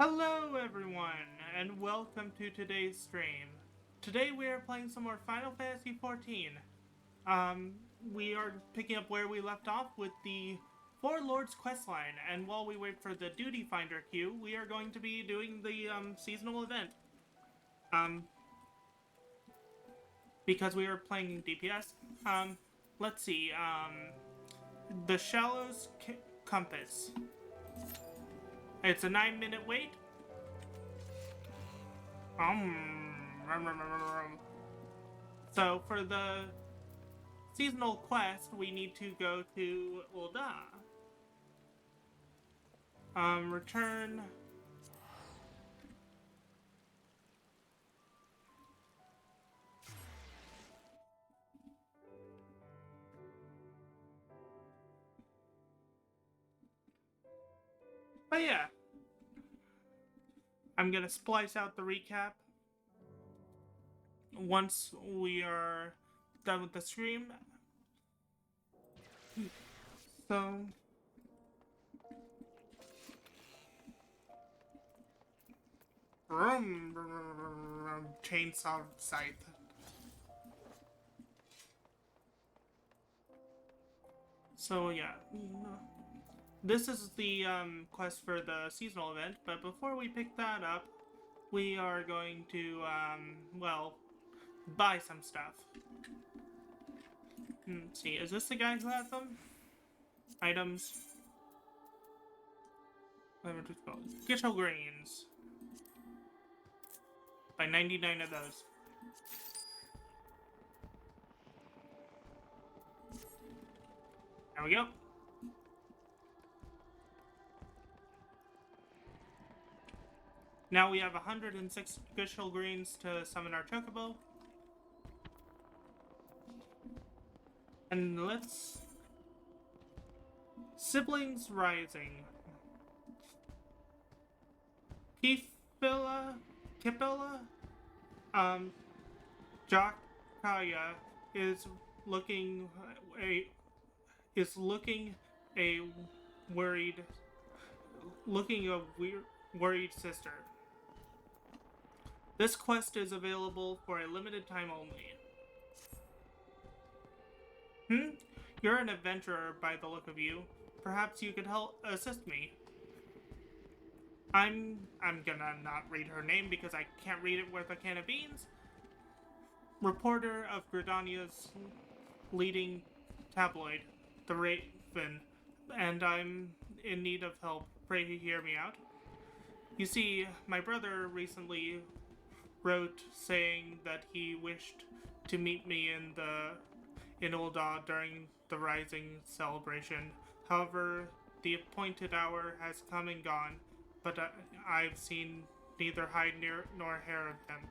Hello everyone, and welcome to today's stream. Today we are playing some more Final Fantasy XIV. Um, we are picking up where we left off with the Four Lords questline, and while we wait for the Duty Finder queue, we are going to be doing the seasonal event. Um, because we are playing DPS. Let's see. The Shallows Compass. It's a 9-minute wait. Rum, rum, rum, rum. So for the seasonal quest, we need to go to Ul'dah. Return. But yeah, I'm gonna splice out the recap once we are done with the stream. So, chainsaw scythe. So yeah, this is the quest for the seasonal event. But before we pick that up, we are going to well, buy some stuff. Let's see, is this the guy who has them? Items. Gittle grains. Buy 99 of those. There we go. Now we have 106 Gittle greens to summon our Chocobo. And let's... Siblings Rising. Kipilla, Jakaya is looking a worried worried sister. This quest is available for a limited time only. You're an adventurer by the look of you. Perhaps you could assist me. I'm gonna not read her name because I can't read it worth a can of beans. Reporter of Gridania's leading tabloid, The Raven, and I'm in need of help. Pray you hear me out. You see, my brother recently wrote saying that he wished to meet me in Ul'dah during the Rising celebration. However, the appointed hour has come and gone, but I've seen neither hide nor hair of him.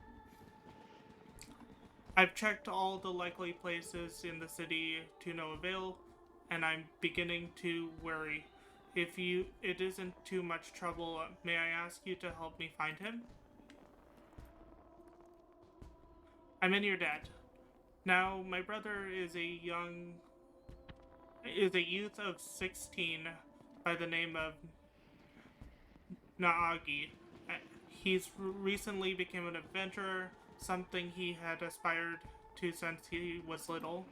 I've checked all the likely places in the city to no avail, and I'm beginning to worry. If it isn't too much trouble, may I ask you to help me find him? I'm in your debt. Now, my brother is a youth of 16 by the name of Naagi. He's recently become an adventurer, something he had aspired to since he was little.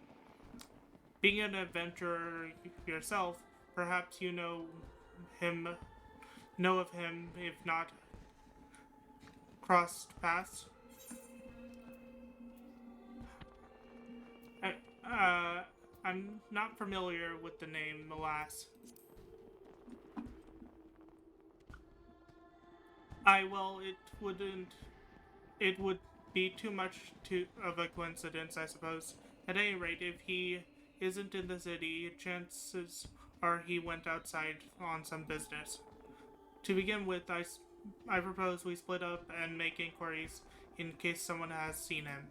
Being an adventurer yourself, perhaps you know of him, if not crossed paths. I'm not familiar with the name, alas. It would be too much of a coincidence, I suppose. At any rate, if he isn't in the city, chances are he went outside on some business. To begin with, I propose we split up and make inquiries in case someone has seen him.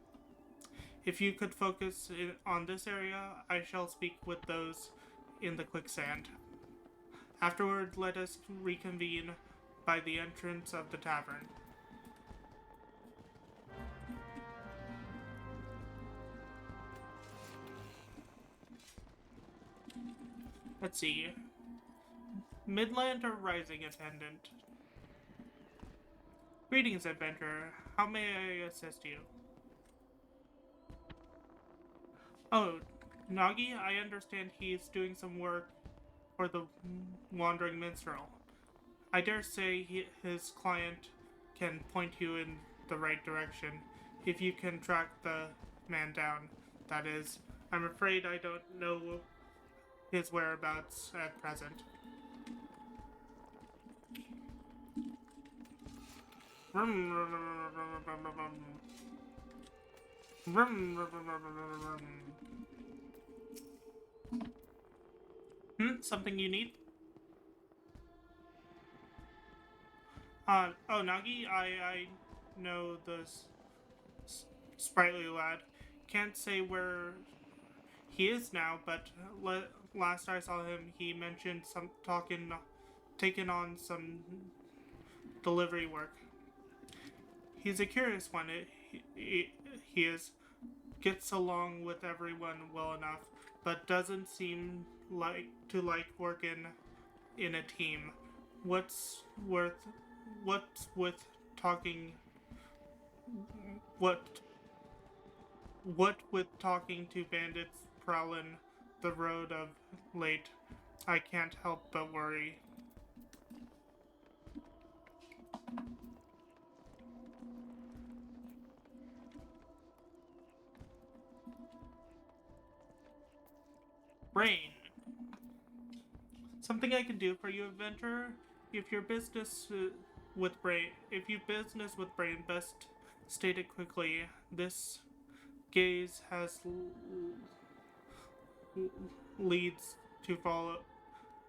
If you could focus on this area, I shall speak with those in the quicksand. Afterward, let us reconvene by the entrance of the tavern. Let's see. Midland or Rising Attendant? Greetings, adventurer. How may I assist you? Oh, Nagi, I understand he's doing some work for the Wandering Minstrel. I dare say his client can point you in the right direction if you can track the man down, that is. I'm afraid I don't know his whereabouts at present. Something you need? Oh, Nagi, I know the sprightly lad. Can't say where he is now, but last I saw him, he mentioned taking on some delivery work. He's a curious one. He is gets along with everyone well enough, but doesn't seem like working in a team. What's with talking what what with talking to bandits prowling the road of late? I can't help but worry. Brain. Something I can do for you, adventurer? If your business if you business with brain, best state it quickly. This gaze has leads to follow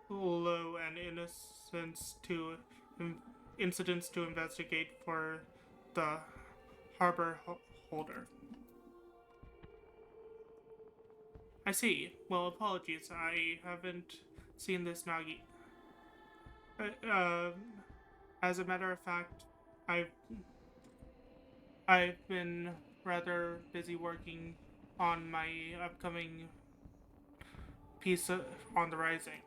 and incidents to investigate for the harbor holder. I see. Well, apologies. I haven't seen this Nagi. Uh, as a matter of fact, I've I've been rather busy working on my upcoming piece on the Rising.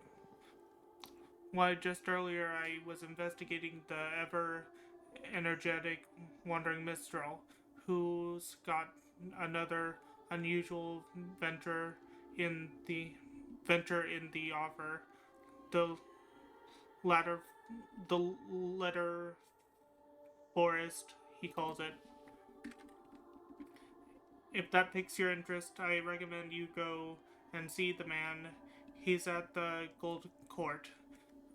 Why, just earlier I was investigating the ever energetic Wandering Minstrel, who's got another unusual in the venture in the offer. The latter, the letter forest, he calls it. If that piques your interest, I recommend you go and see the man. He's at the Gold Court,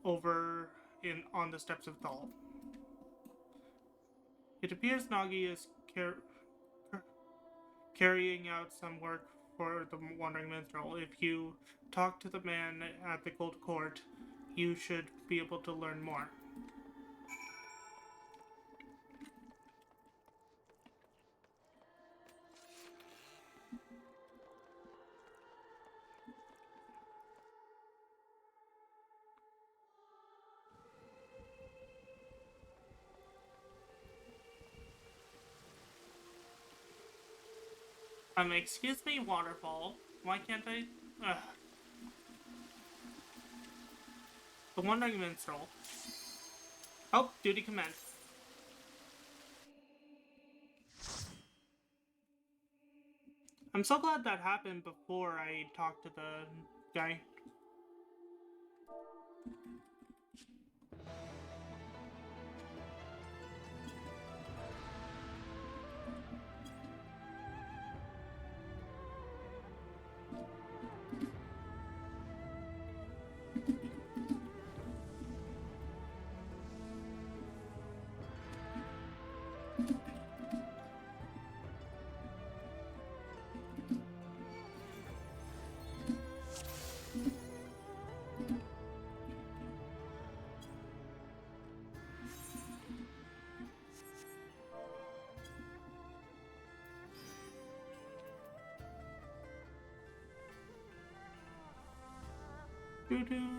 over in on the steps of Thal. It appears Nagi is carrying out some work for the Wandering Minstrel. If you talk to the man at the Gold Court, you should be able to learn more. Excuse me, Waterfall. Why can't I? Ugh. The Wandering Minstrel. Oh, duty commenced. I'm so glad that happened before I talked to the guy. Doo-doo.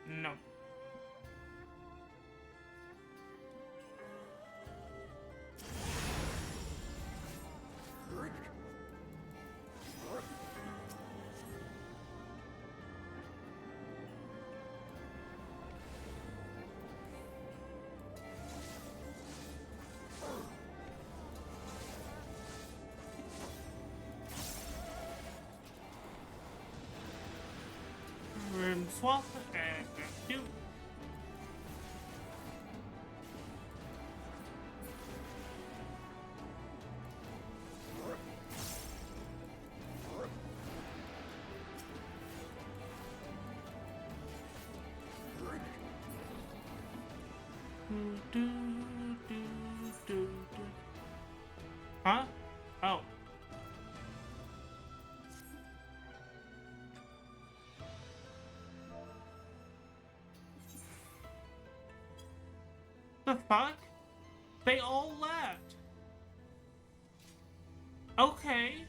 No. Swap and do. Huh? Oh. The fuck? They all left. Okay.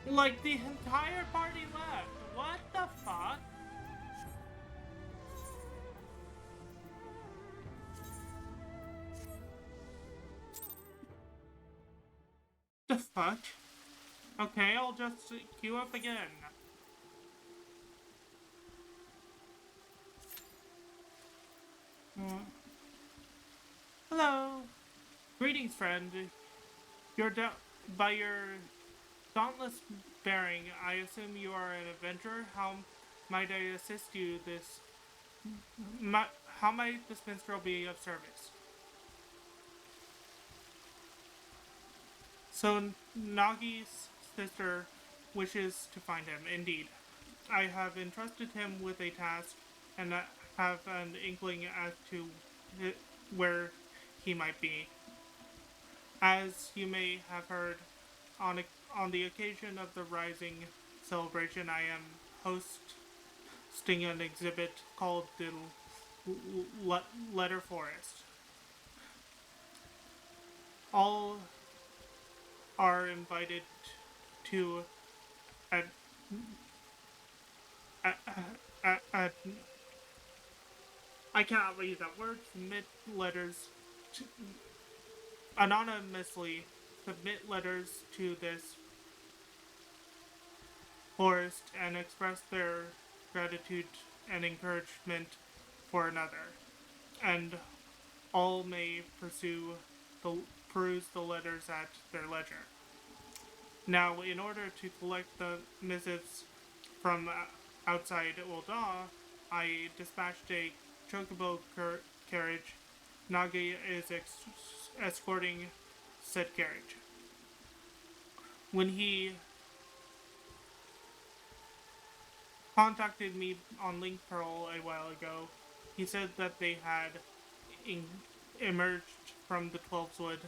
Like, the entire party left. What the fuck? The fuck? Okay, I'll just queue up again. Hello. Greetings, friend. By your dauntless bearing, I assume you are an adventurer. How might I assist you how might this minstrel be of service? So, Nagi's sister wishes to find him, indeed. I have entrusted him with a task, and I have an inkling as to where he might be. As you may have heard, on the occasion of the Rising celebration, I am hosting an exhibit called the Letter Forest. All are invited to I cannot read that word. Submit letters anonymously. Submit letters to this forest and express their gratitude and encouragement for another, and all may peruse the letters at their leisure. Now, in order to collect the missives from outside Ul'dah, I dispatched a chocobo carriage. Nagi is escorting said carriage. When he contacted me on Link Pearl a while ago, he said that they had emerged from the Twelfth Wood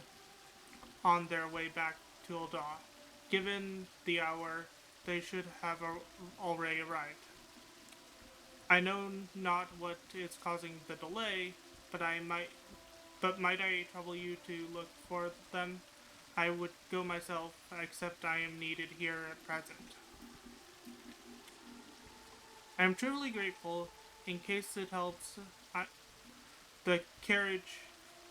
on their way back to Ul'dah. Given the hour, they should have already arrived. I know not what is causing the delay, but might I trouble you to look for them? I would go myself, except I am needed here at present. I am truly grateful. In case it helps, I, the carriage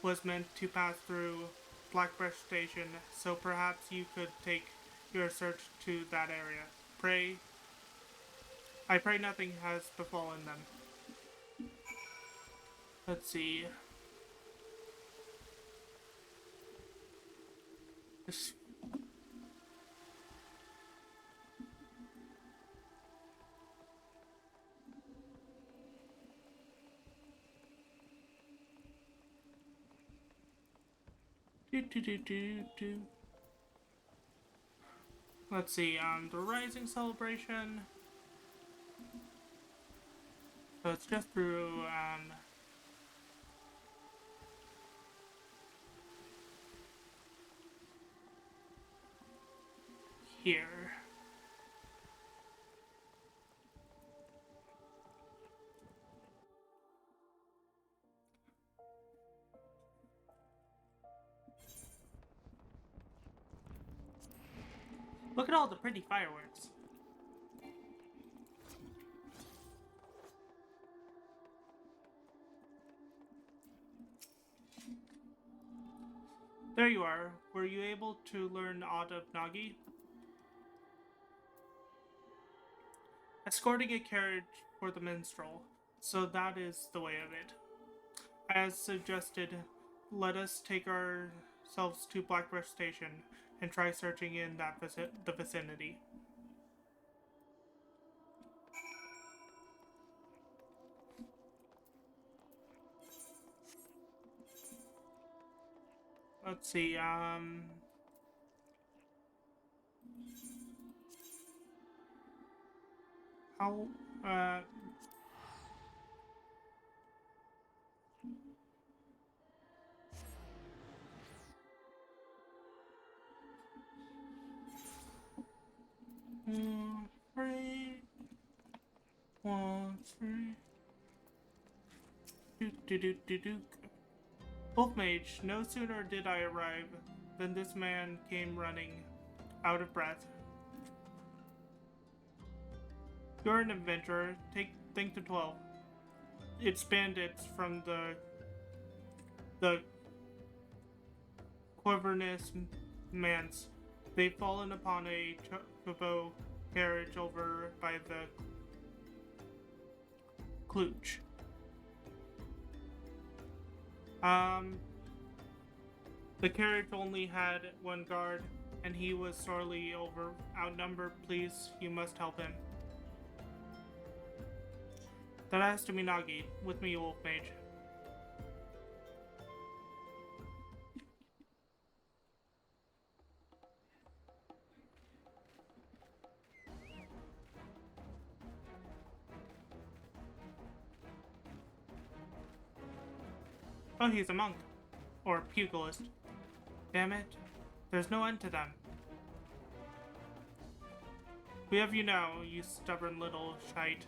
was meant to pass through Blackbrush Station, so perhaps you could take your search to that area. Pray, I pray nothing has befallen them. Let's see. This do, do, do, do, do. Let's see, the Rising Celebration. So it's just through, here. Look at all the pretty fireworks. There you are. Were you able to learn aught of Nagi? Escorting a carriage for the minstrel. So that is the way of it. As suggested, let us take ourselves to Blackbrush Station and try searching in the vicinity. Let's see, how, uh, three, one, three, do. Wolf Mage, no sooner did I arrive than this man came running, out of breath. You're an adventurer. Think to 12. It's bandits from the Quiverness Manse. They've fallen upon a chocobo carriage over by the Klooch. The carriage only had one guard, and he was sorely outnumbered. Please, you must help him. That has to be Nagi. With me, Wolf Mage. Oh, he's a monk. Or pugilist. Damn it. There's no end to them. We have you now, you stubborn little shite.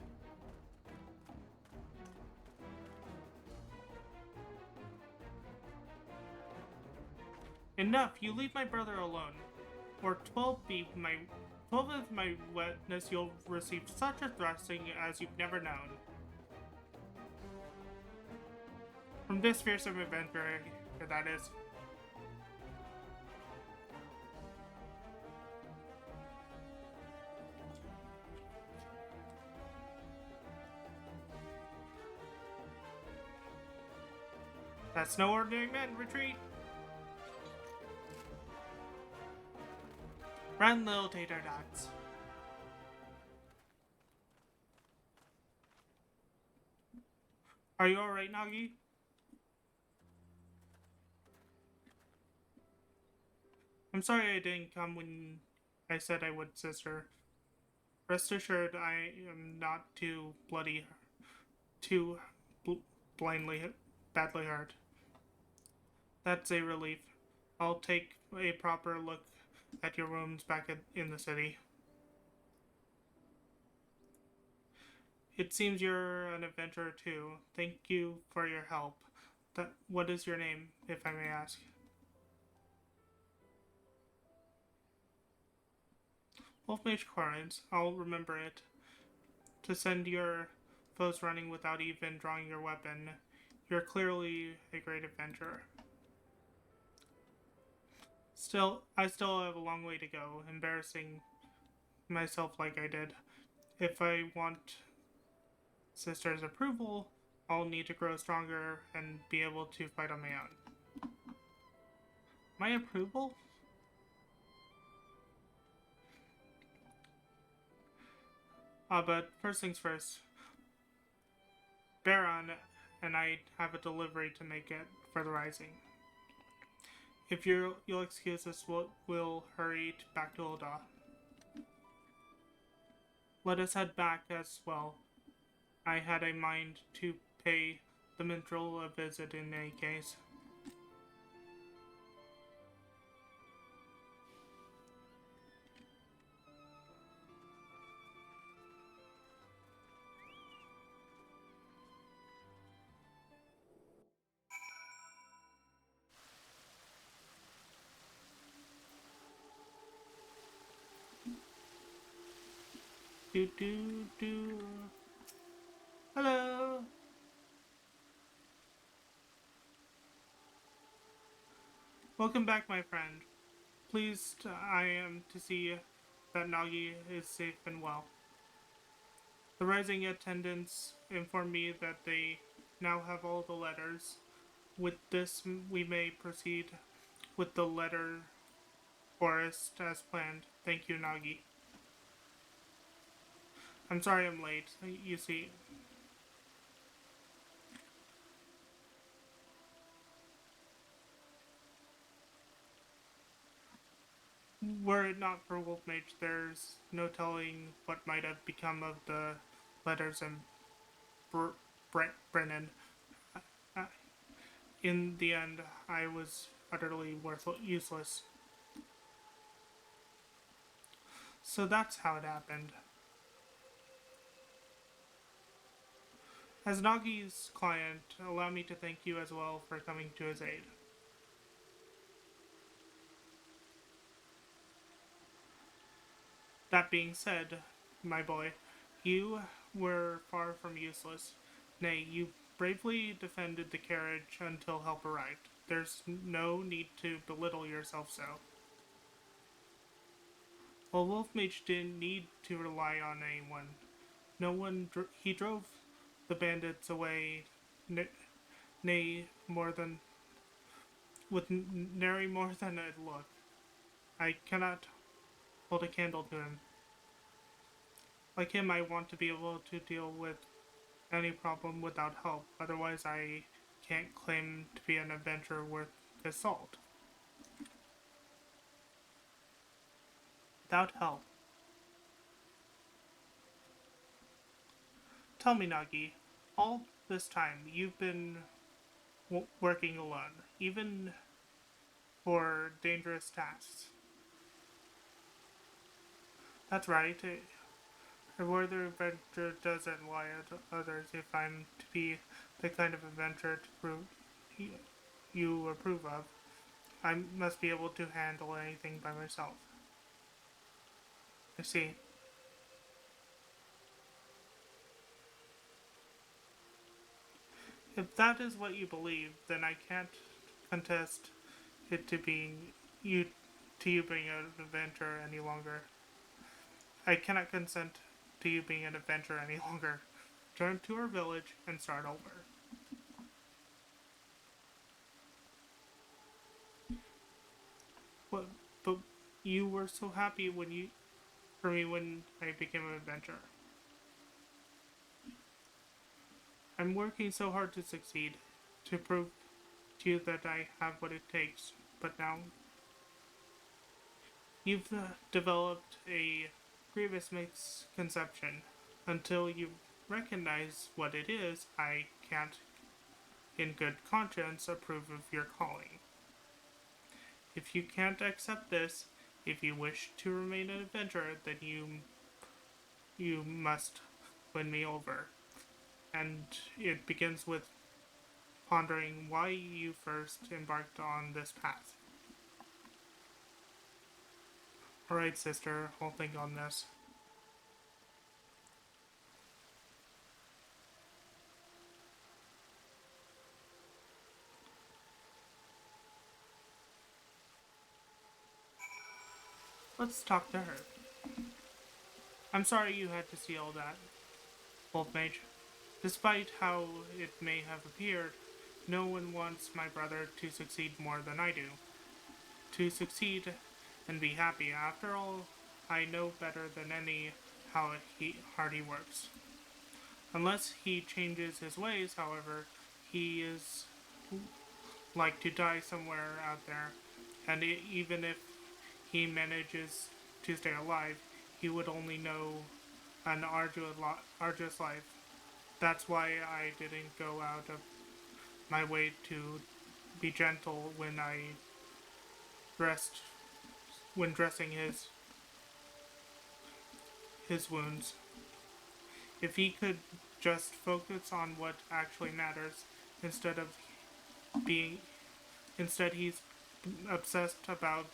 Enough, you leave my brother alone. Or 12 is my witness, you'll receive such a thrusting as you've never known. From this fearsome adventurer, that is. That's no ordinary man, retreat! Run, little tater tots. Are you alright, Nagi? I'm sorry I didn't come when I said I would, sister. Rest assured, I am not too badly hurt. That's a relief. I'll take a proper look at your wounds back in the city. It seems you're an adventurer too. Thank you for your help. What is your name, if I may ask? Wolf Mage Quarrens. I'll remember it. to send your foes running without even drawing your weapon. You're clearly a great adventurer. I still have a long way to go, embarrassing myself like I did. If I want Sister's approval, I'll need to grow stronger and be able to fight on my own. My approval? But first things first, Baron and I have a delivery to make it for the Rising. If you'll excuse us, we'll hurry back to Ul'dah. Let us head back as well. I had a mind to pay the minstrel a visit in any case. Do. Hello. Welcome back, my friend. Pleased I am to see that Nagi is safe and well. The Rising attendants inform me that they now have all the letters. With this, we may proceed with the letter forest as planned. Thank you, Nagi. I'm sorry I'm late. You see, were it not for Wolf Mage, there's no telling what might have become of the letters and Brennan. In the end, I was utterly useless. So that's how it happened. As Nagi's client, allow me to thank you as well for coming to his aid. That being said, my boy, you were far from useless. Nay, you bravely defended the carriage until help arrived. There's no need to belittle yourself so. Well, Wolfmage didn't need to rely on anyone. He drove the bandits away, nay, with nary more than a look. I cannot hold a candle to him. Like him, I want to be able to deal with any problem without help, otherwise I can't claim to be an adventurer worth his salt. Without help. Tell me, Nagi, all this time you've been working alone, even for dangerous tasks. That's right. A worthy adventure doesn't lie at others. If I'm to be the kind of adventurer you approve of, I must be able to handle anything by myself. I see. If that is what you believe, then I can't contest it to you being an adventurer any longer. I cannot consent to you being an adventurer any longer. Return to our village and start over. But you were so happy for me when I became an adventurer. I'm working so hard to succeed, to prove to you that I have what it takes. But now, you've developed a grievous misconception. Until you recognize what it is, I can't, in good conscience, approve of your calling. If you can't accept this, if you wish to remain an adventurer, then you must win me over. And it begins with pondering why you first embarked on this path. Alright, sister, I'll think on this. Let's talk to her. I'm sorry you had to see all that, Wolf Mage. Despite how it may have appeared, no one wants my brother to succeed more than I do. To succeed and be happy. After all, I know better than any how hard he works. Unless he changes his ways, however, he is like to die somewhere out there, and even if he manages to stay alive, he would only know an arduous life. That's why I didn't go out of my way to be gentle dressed when dressing his wounds. If he could just focus on what actually matters instead of being instead he's obsessed about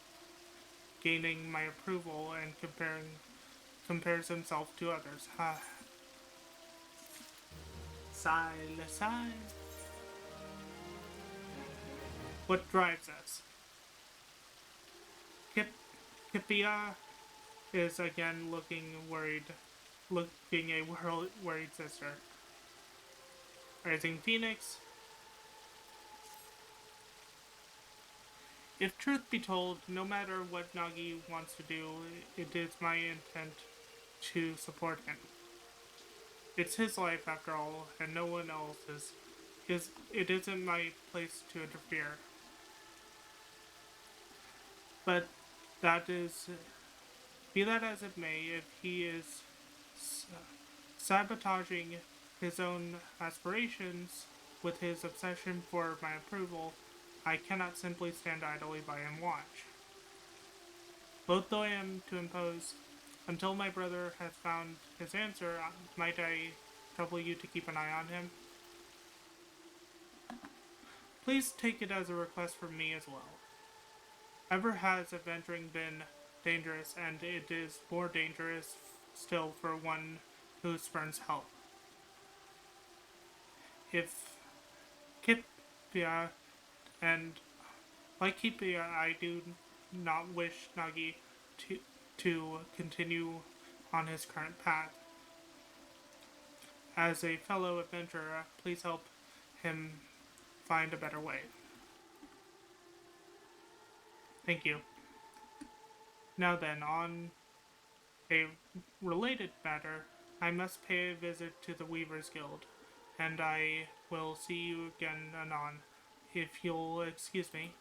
gaining my approval and compares himself to others. Sigh. What drives us? Kipia is again looking a worried sister. Rising Phoenix. If truth be told, no matter what Nagi wants to do, it is my intent to support him. It's his life after all, and no one else's. It isn't my place to interfere. But be that as it may, if he is sabotaging his own aspirations with his obsession for my approval, I cannot simply stand idly by and watch. Both though I am to impose, until my brother has found his answer, might I trouble you to keep an eye on him? Please take it as a request from me as well. Ever has adventuring been dangerous, and it is more dangerous still for one who spurns help. If Kipia and like Kipia, I do not wish Nagi to continue on his current path. As a fellow adventurer, please help him find a better way. Thank you. Now then, on a related matter, I must pay a visit to the Weavers Guild, and I will see you again anon, if you'll excuse me.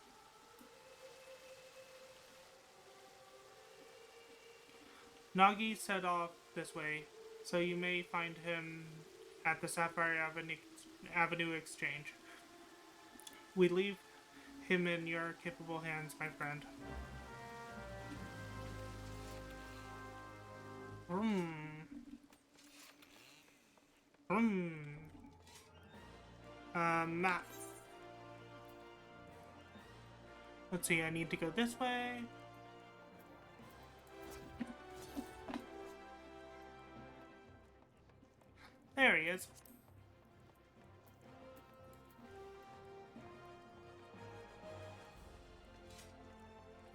Nagi set off this way, so you may find him at the Sapphire Avenue Exchange. We leave him in your capable hands, my friend. Map. Let's see, I need to go this way. There he is.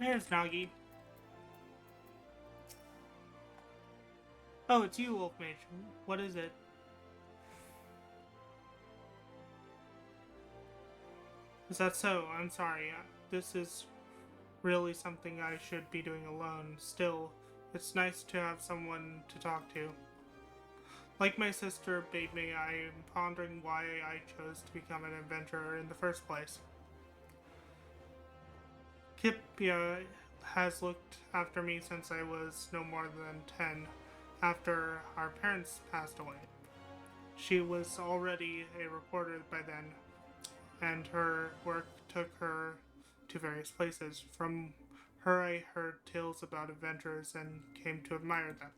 There's Nagi. Oh, it's you, Wolf Mage. What is it? Is that so? I'm sorry. This is really something I should be doing alone. Still, it's nice to have someone to talk to. Like my sister bade me, I am pondering why I chose to become an adventurer in the first place. Kipia has looked after me since I was no more than 10, after our parents passed away. She was already a reporter by then, and her work took her to various places. From her I heard tales about adventures and came to admire them.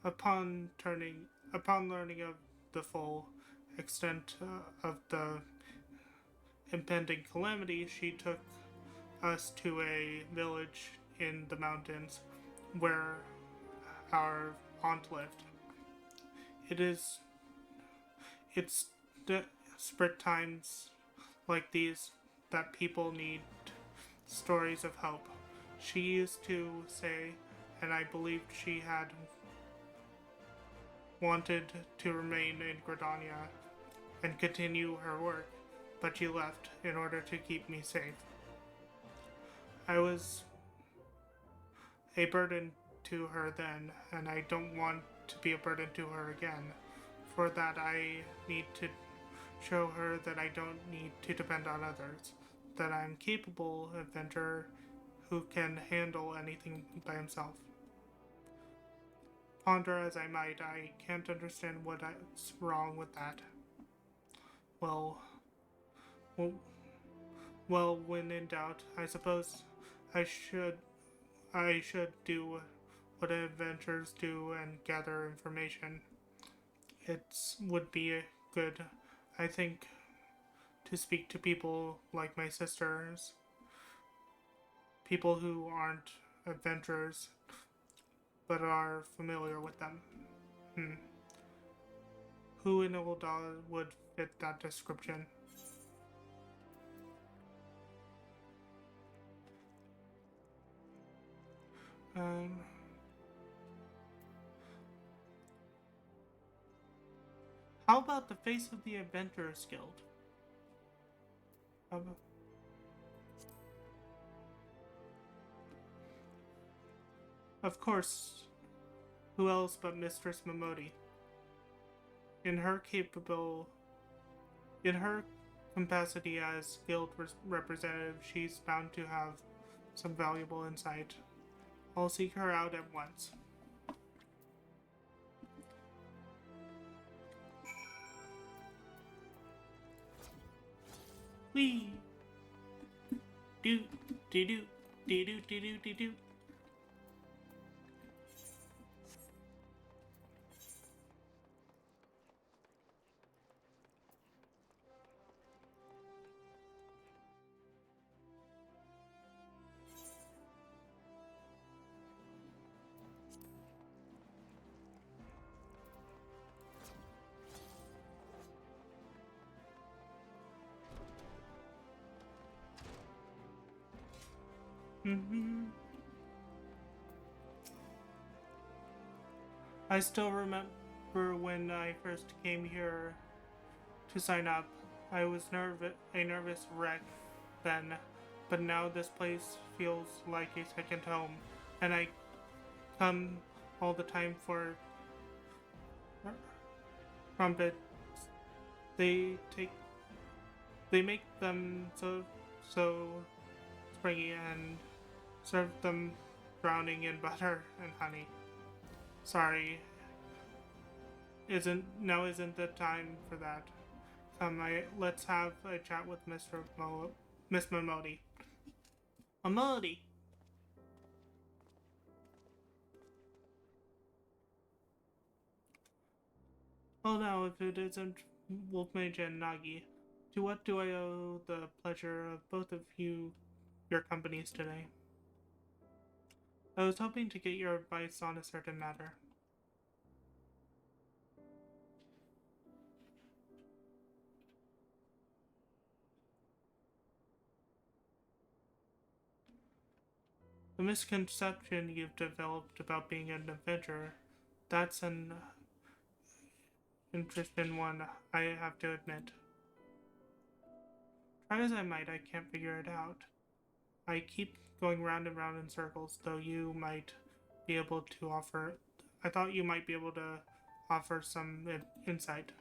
Upon learning of the full extent of the impending calamity, she took us to a village in the mountains where our aunt lived. It's desperate times like these that people need stories of hope. She used to say, and I believed she had wanted to remain in Gridania and continue her work, but she left in order to keep me safe. I was a burden to her then, and I don't want to be a burden to her again. For that, I need to show her that I don't need to depend on others, that I'm capable adventurer who can handle anything by himself. Ponder as I might, I can't understand what's wrong with that. Well, well, well, when in doubt, I suppose I should do what adventurers do and gather information. It would be good, I think, to speak to people like my sisters, people who aren't adventurers but are familiar with them. Who in Ul'dah would fit that description? How about the face of the Adventurers Guild? Of course, who else but Mistress Momodi? In her capacity as guild representative, she's bound to have some valuable insight. I'll seek her out at once. Wee! Do, do, do, do, do, do, do, do, do. I still remember when I first came here to sign up. I was a nervous wreck then, but now this place feels like a second home, and I come all the time for crumpets. They make them so springy and serve them drowning in butter and honey. Sorry, isn't the time for that. Come, let's have a chat with Miss Momodi. Momodi! Oh no, if it isn't Wolf Mage and Nagi, to what do I owe the pleasure of both of your companies today? I was hoping to get your advice on a certain matter. The misconception you've developed about being an adventurer, that's an interesting one, I have to admit. Try as I might, I can't figure it out. I keep going round and round in circles, though you might be able to offer... I thought you might be able to offer some insight.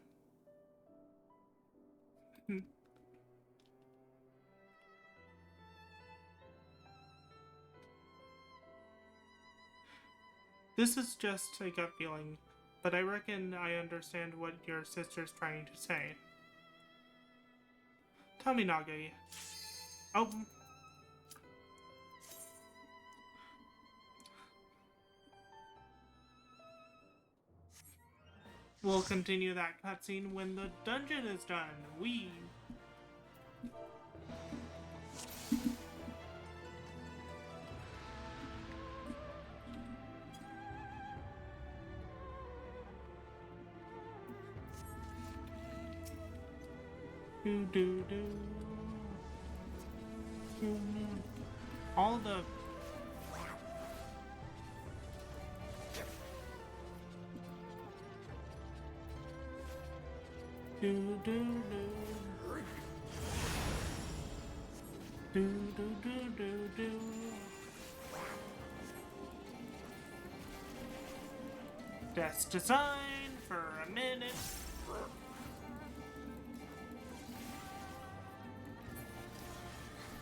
This is just a gut feeling, but I reckon I understand what your sister's trying to say. Tell me, Nagi. Oh... We'll continue that cutscene when the dungeon is done. Wee! Do do do. All the Do do do. Do do do do do. Death's design for a minute.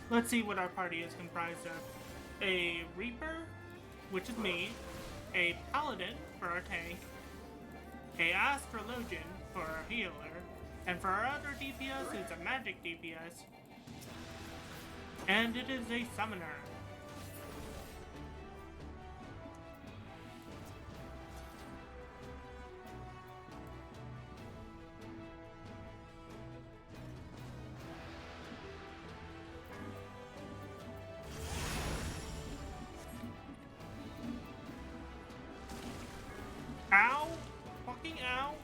Let's see what our party is comprised of. A Reaper, which is me, a Paladin for our tank, a Astrologian for our healer, and for our other DPS, it's a magic DPS, and it is a Summoner. Ow! Fucking ow!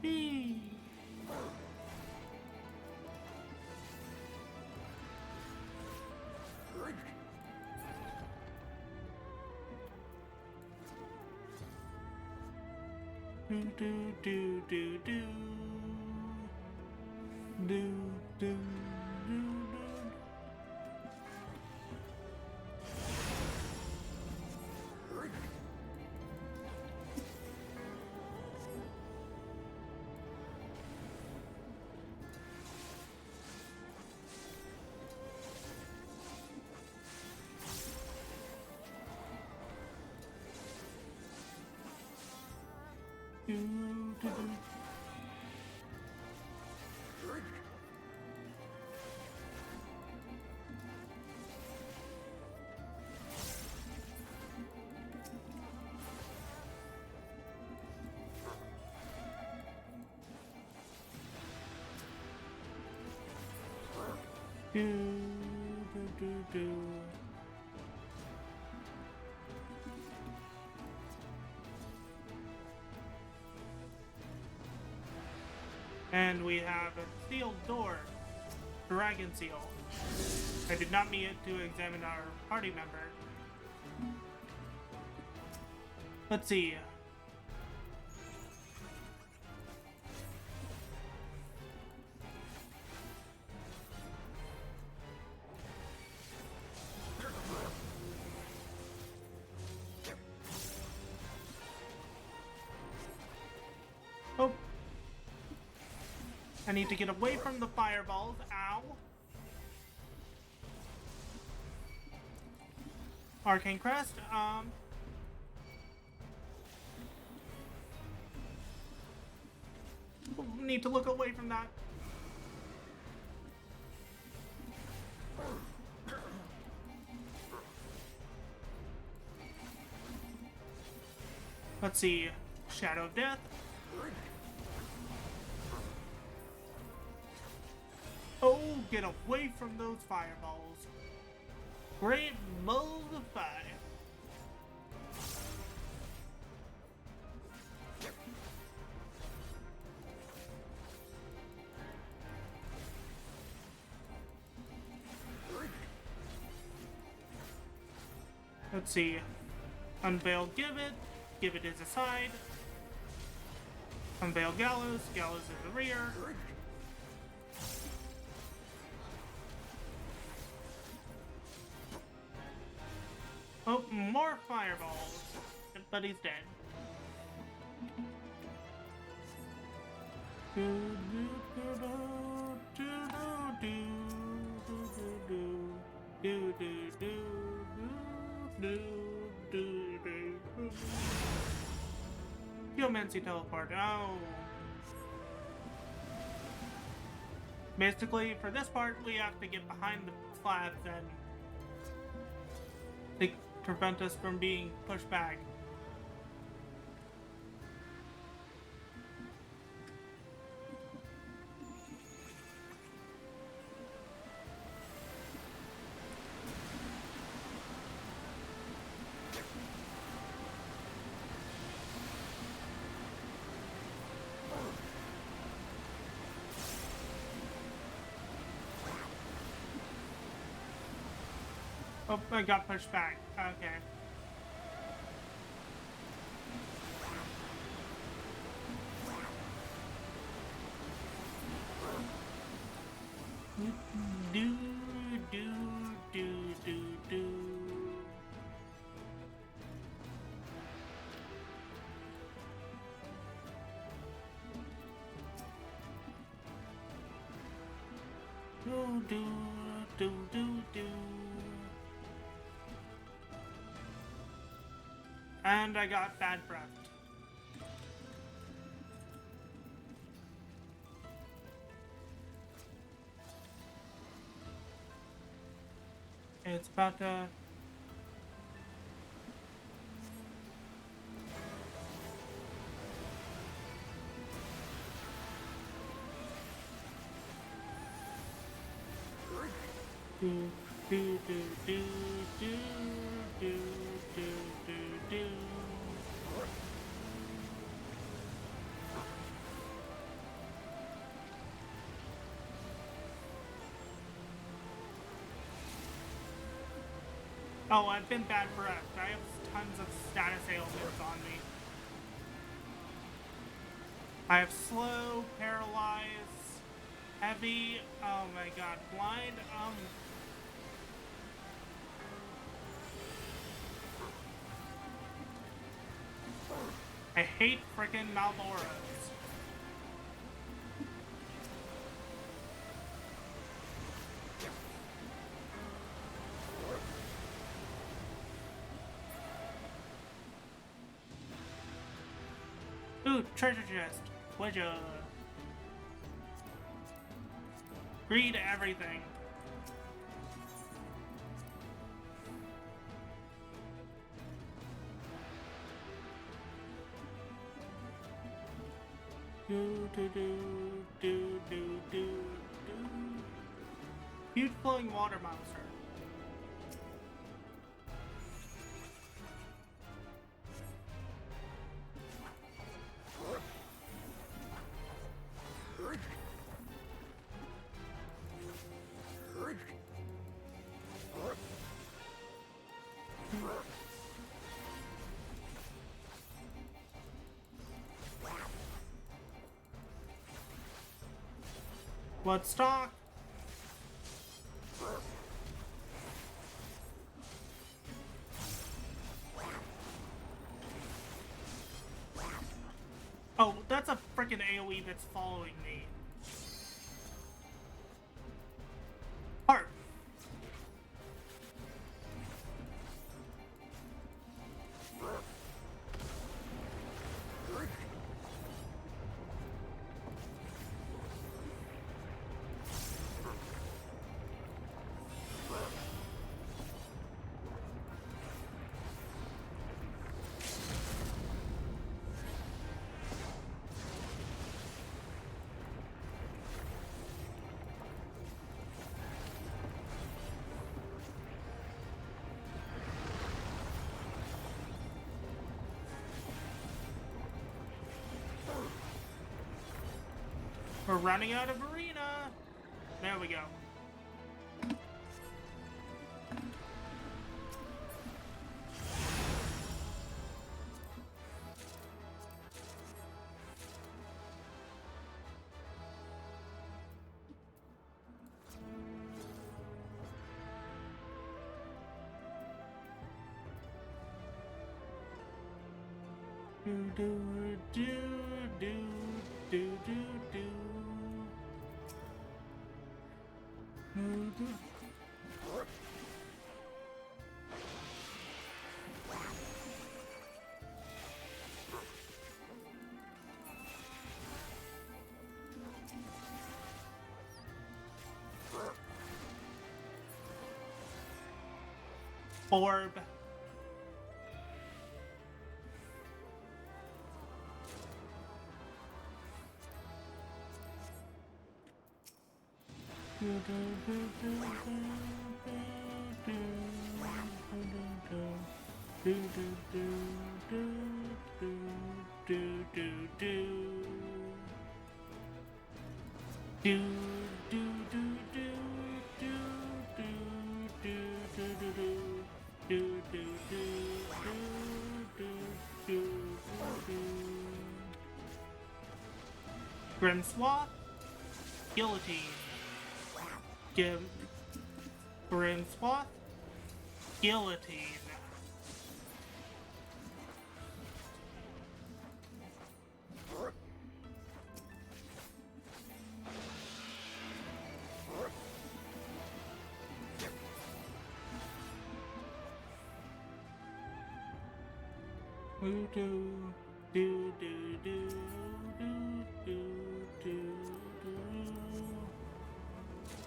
Eee. Do do do do do do do do. Do, do, do. Do, do, do, do. And we have a sealed door, Dragon Seal. I did not mean to examine our party member. Let's see. Oh. I need to get away from the fireballs. Ow. Arcane Crest. Need to look away from that. Let's see. Shadow of Death. Oh, get away from those fireballs. Great Multiply. Let's see. Unveiled Gibbet. Gibbet is a side. Unveiled Gallows. Gallows is the rear. Oh, more fireballs. But he's dead. Geomancy teleport. Oh. Basically, for this part, we have to get behind the slabs and they prevent us from being pushed back. Oh, I got pushed back. Okay. Do, do, do, do, do. Do, do, do, do, do. And I got bad breath. It's about to... Do, do, do, do, do, do, do, do, do. Oh, I've been bad breath. I have tons of status ailments on me. I have slow, paralyzed, heavy, oh my god, blind, I hate frickin' Malboros. Ooh, treasure chest. Pleasure. Read everything. Do do do do do do do. Huge flowing water monster. Bloodstock. Oh, that's a freaking AoE that's following me. Harp. We're running out of arena. There we go. Do do do do do do do. Orb. Grim Swath, Guillotine. Grim Swath, Guillotine.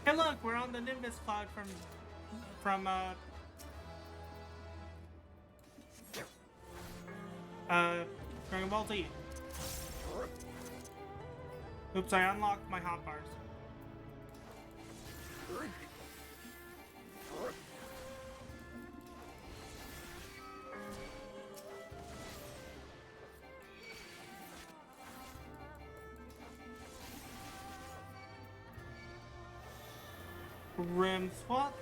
Hey look, we're on the Nimbus Cloud from Dragon Ball Z. Oops, I unlocked my hotbars. Rim swap.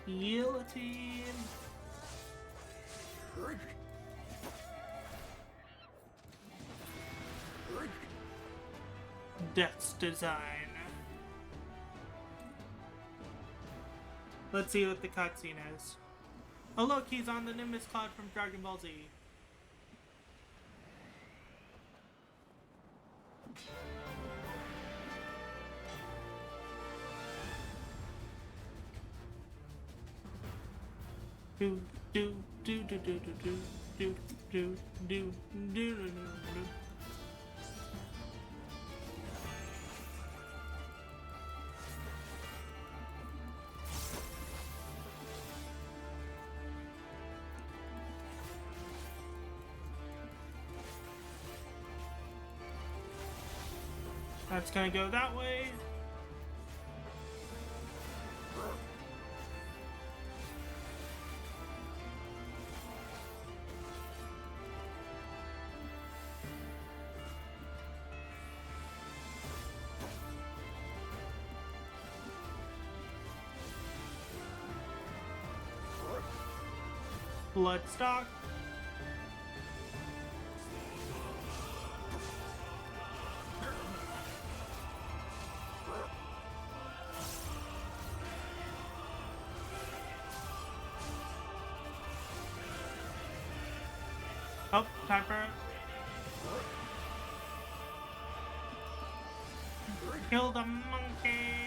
Guillotine. Death's Design. Let's see what the cutscene is. Oh look, he's on the Nimbus Cloud from Dragon Ball Z. Do do do do do do do do do do do do. That's gonna go that way. Bloodstock. Oh, time for it. Kill the monkeys.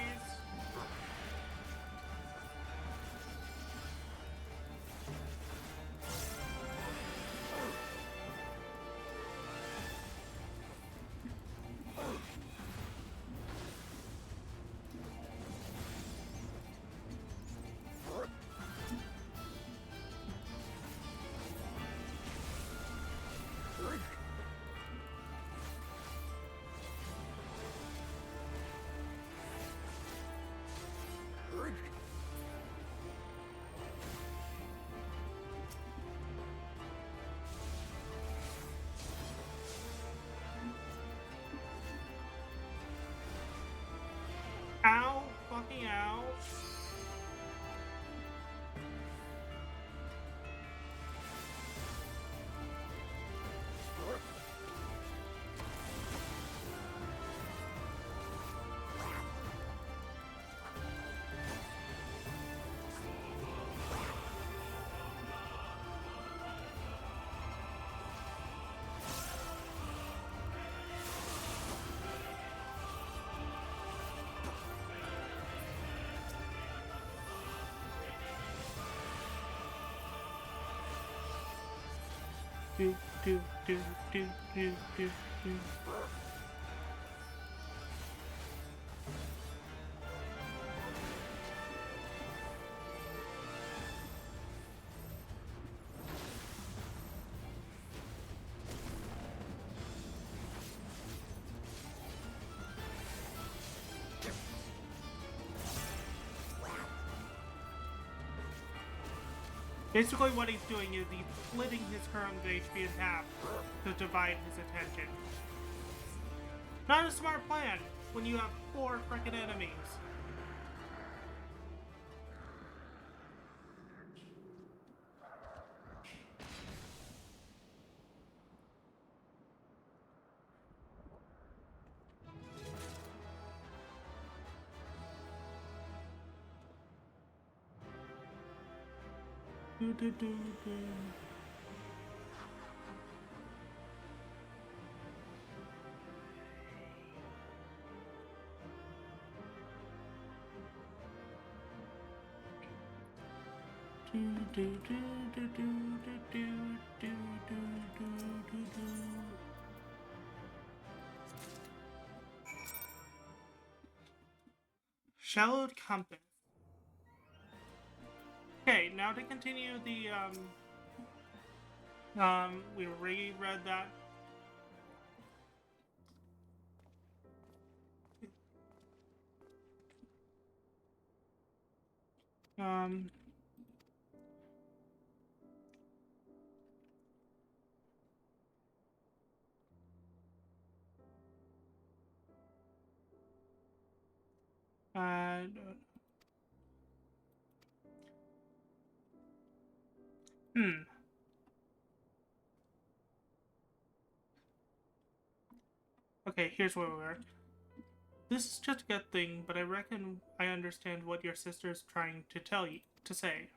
Ow, fucking ow. Do do do do do do do. Basically what he's doing is he's splitting his current HP in half to divide his attention. Not a smart plan. when you have 4 frickin' enemies? Do, do, do, do. Do, do, do, do, do, do, do, do, do, do, do. Shallowed compass. Okay, now to continue the we reread that. Um uh hmm. Okay, here's where we were. This is just a good thing, but I reckon I understand what your sister's trying to tell you to say.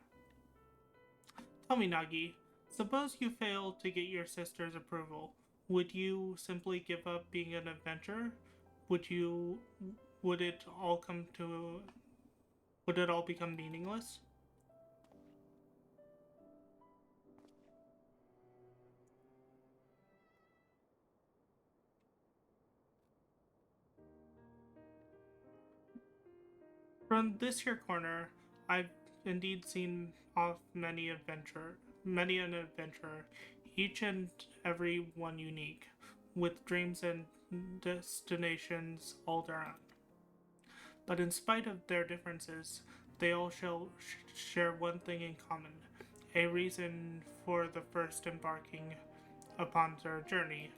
Tell me, Nagi, suppose you fail to get your sister's approval. Would you simply give up being an adventurer? Would you would it all come to would it all become meaningless? From this here corner, I've indeed seen off many an adventurer, each and every one unique, with dreams and destinations all their own. But in spite of their differences, they all share one thing in common: a reason for the first embarking upon their journey.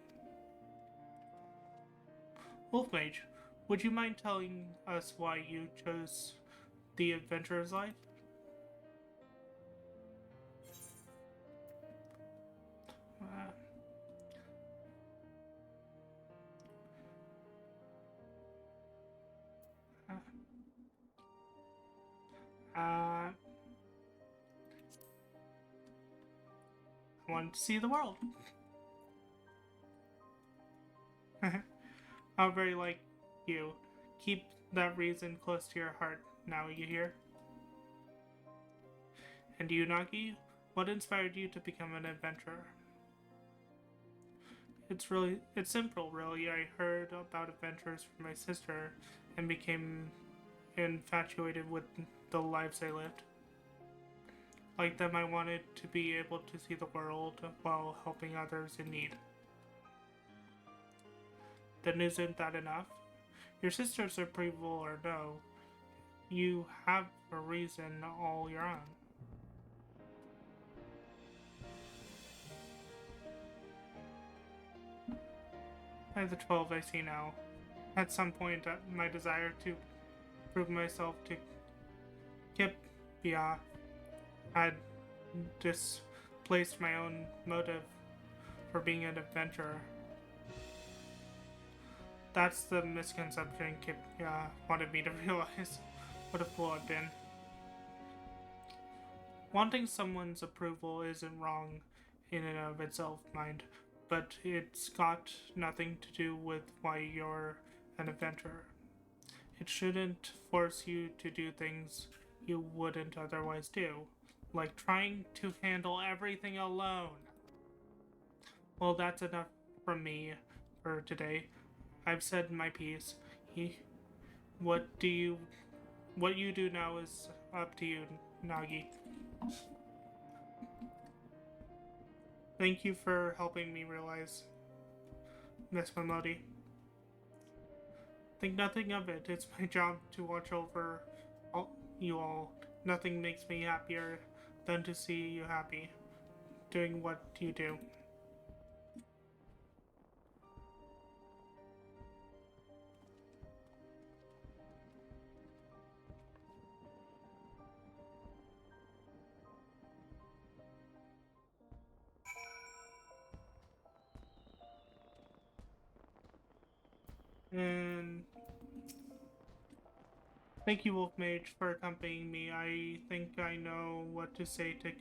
Wolf Mage, would you mind telling us why you chose the adventurer's life? Uh, I wanted to see the world. How very like you. Keep that reason close to your heart, now you hear? And you, Nagi? What inspired you to become an adventurer? It's simple, really. I heard about adventures from my sister and became infatuated with the lives they lived. Like them, I wanted to be able to see the world while helping others in need. Then isn't that enough? Your sister's approval or no, you have a reason all your own. By the 12 I see now. At some point, my desire to prove myself to Kipia had displaced my own motive for being an adventurer. That's the misconception Kipia wanted me to realize. What a fool I've been. Wanting someone's approval isn't wrong in and of itself, mind, but it's got nothing to do with why you're an adventurer. It shouldn't force you to do things you wouldn't otherwise do, like trying to handle everything alone. Well, that's enough from me for today. I've said my piece. He, what do you, what you do now is up to you, Nagi. Thank you for helping me realize, Miss Momodi. Think nothing of it. It's my job to watch over you all. Nothing makes me happier than to see you happy, doing what you do. And thank you, Wolf Mage, for accompanying me. I think I know what to say to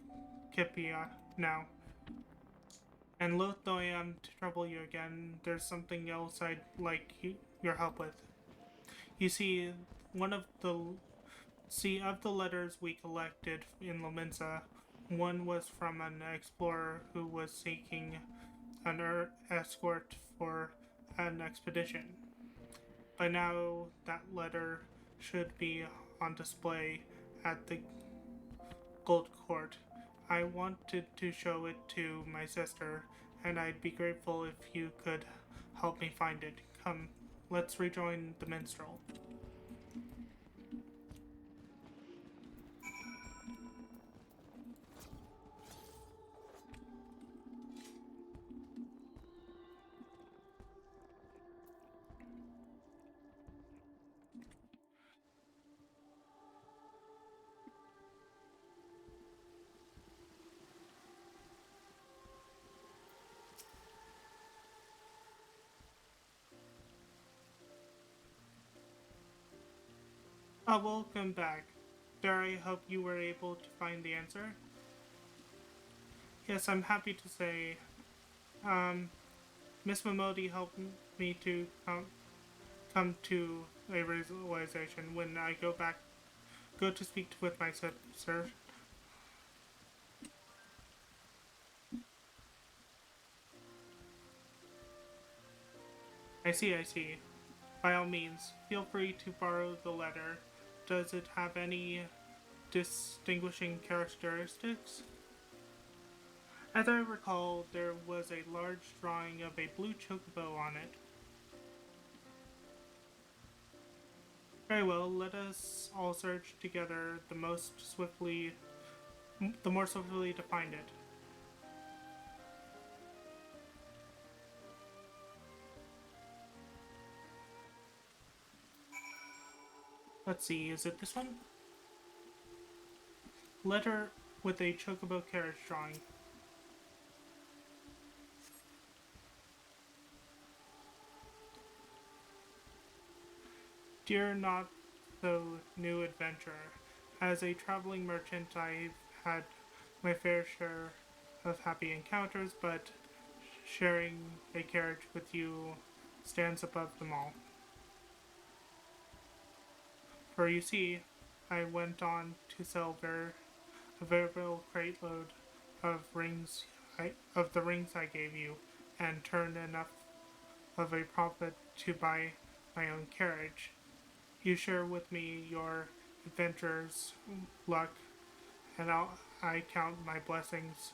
Kippia now. And loath though I am to trouble you again, there's something else I'd like your help with. You see, one of the of the letters we collected in Lominsa, one was from an explorer who was seeking an escort for an expedition. By now, that letter should be on display at the Gold Court. I wanted to show it to my sister, and I'd be grateful if you could help me find it. Come, let's rejoin the minstrel. Welcome back. Dare I hope you were able to find the answer? Yes, I'm happy to say, um, Miss Momodi helped me to come to a realization when I go to speak with my sister. I see. By all means, feel free to borrow the letter. Does it have any distinguishing characteristics? As I recall, there was a large drawing of a blue chocobo on it. Very well, let us all search together the more swiftly to find it. Let's see, is it this one? Letter with a chocobo carriage drawing. Dear not so new adventurer, as a traveling merchant I've had my fair share of happy encounters, but sharing a carriage with you stands above them all. For you see, I went on to sell a veritable crate load of of the rings I gave you, and turned enough of a profit to buy my own carriage. You share with me your adventures, luck, and I count my blessings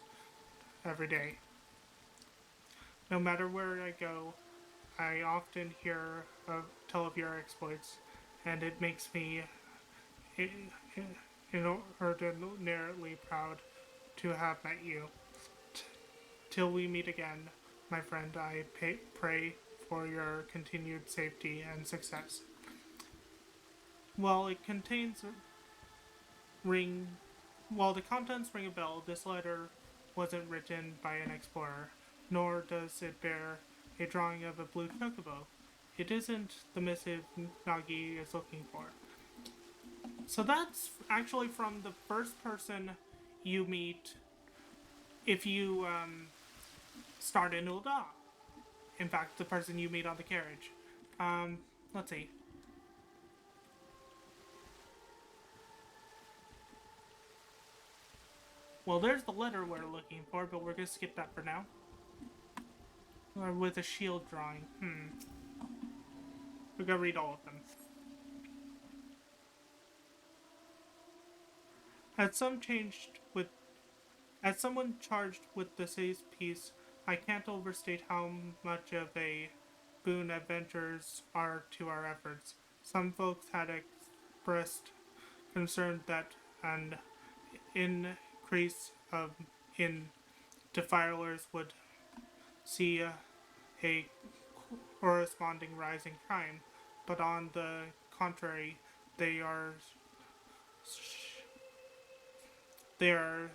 every day. No matter where I go, I often tell of your exploits, and it makes me inordinately proud to have met you. Till we meet again, my friend, I pray for your continued safety and success. While it contains ring, while the contents ring a bell, this letter wasn't written by an explorer, nor does it bear a drawing of a blue chocobo. It isn't the missive Nagi is looking for. So that's actually from the first person you meet if you start in Ul'dah. In fact, the person you meet on the carriage. Let's see. Well, there's the letter we're looking for, but we're gonna skip that for now. Or with a shield drawing. We're gonna read all of them. As some changed with As someone charged with the city's peace, I can't overstate how much of a boon adventurers are to our efforts. Some folks had expressed concern that an increase in defilers would see a corresponding rise in crime, but on the contrary, they are they are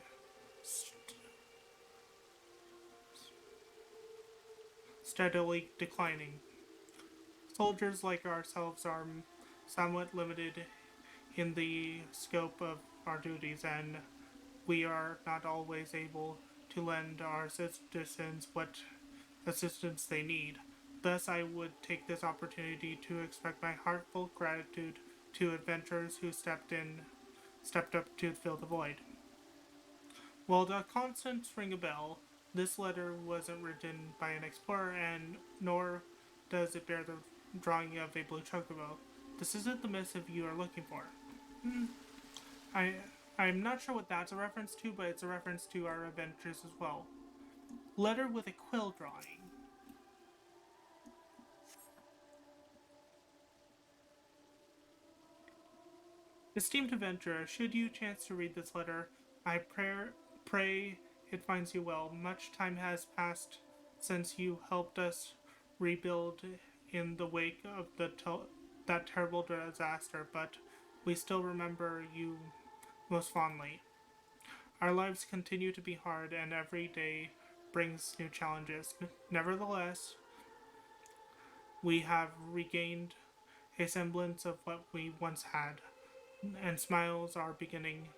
steadily declining. Soldiers like ourselves are somewhat limited in the scope of our duties, and we are not always able to lend our citizens what assistance they need. Thus, I would take this opportunity to express my heartfelt gratitude to adventurers who stepped up to fill the void. While the consonants ring a bell, this letter wasn't written by an explorer, and nor does it bear the drawing of a blue chocobo. This isn't the missive you are looking for. I I'm not sure what that's a reference to, but it's a reference to our adventures as well. Letter with a quill drawing. Esteemed adventurer, should you chance to read this letter, I pray it finds you well. Much time has passed since you helped us rebuild in the wake of that terrible disaster, but we still remember you most fondly. Our lives continue to be hard, and every day brings new challenges. Nevertheless, we have regained a semblance of what we once had, and smiles are beginning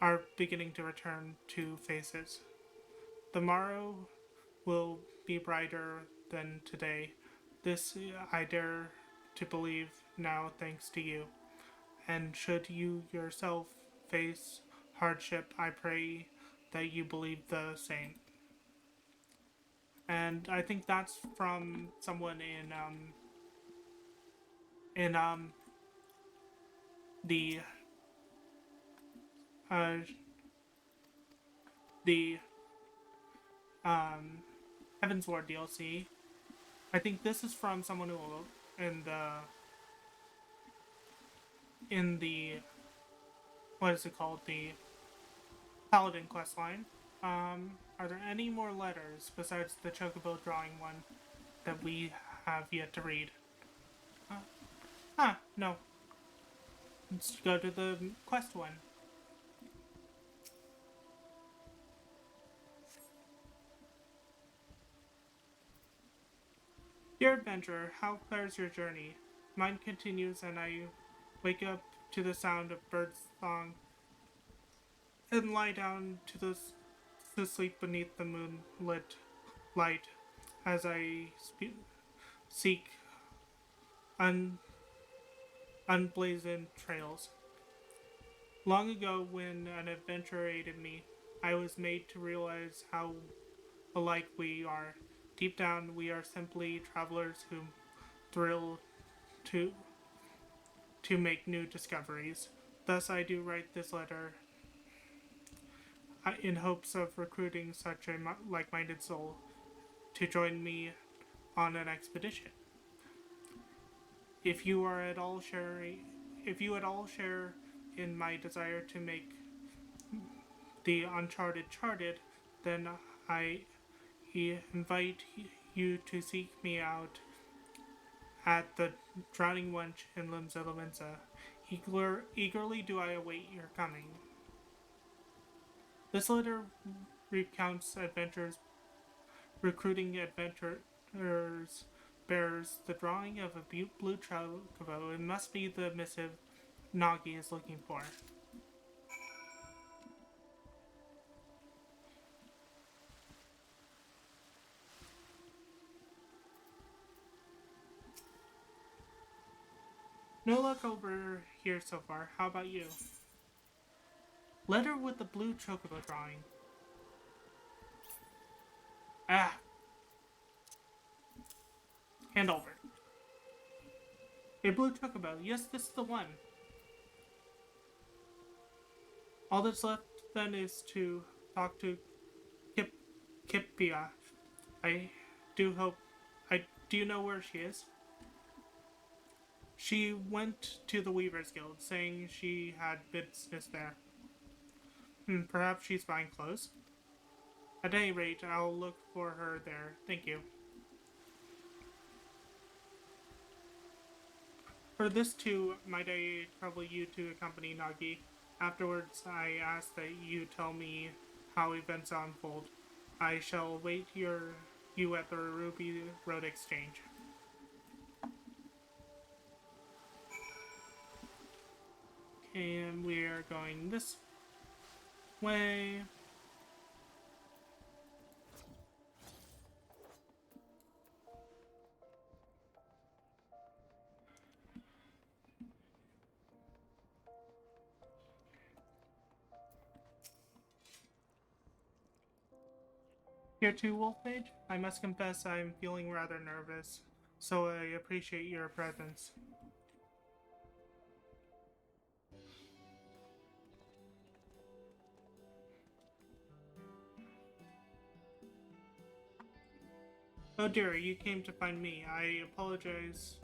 to return to faces. The morrow will be brighter than today. This I dare to believe now, thanks to you. And should you yourself face hardship, I pray that you believe the same. And I think that's from someone in the uh the um Heaven's Ward DLC. I think this is from someone who in the what is it called, the Paladin questline. Are there any more letters besides the Chocobo drawing one that we have yet to read? No. Let's go to the quest one. Dear adventurer, how fares your journey? Mine continues, and I wake up to the sound of birds' song and lie down to sleep beneath the moonlit light as I seek un- unblazoned trails. Long ago, when an adventurer aided me, I was made to realize how alike we are. Deep down, we are simply travelers who thrill to make new discoveries. Thus, I do write this letter in hopes of recruiting such a like-minded soul to join me on an expedition. If you are at all sharing, if you at all share in my desire to make the uncharted charted, then I invite you to seek me out at the Drowning Wench in Limsa Lominsa. Eagerly do I await your coming. This letter recounts adventures, recruiting adventurers, bears the drawing of a blue chocobo. It must be the missive Nagi is looking for. No luck over here so far. How about you? Letter with the blue chocobo drawing. Ah! Hand over. A blue chocobo. Yes, this is the one. All that's left then is to talk to Kippia. I do hope. Do you know where she is? She went to the Weavers Guild, saying she had business there. Perhaps she's buying clothes? At any rate, I'll look for her there. Thank you. For this too, might I trouble you to accompany Nagi? Afterwards, I ask that you tell me how events unfold. I shall await you at the Ruby Road Exchange. And we are going this way. Here too, Wolf Mage. I must confess I am feeling rather nervous, so I appreciate your presence. Oh dear, you came to find me. I apologize.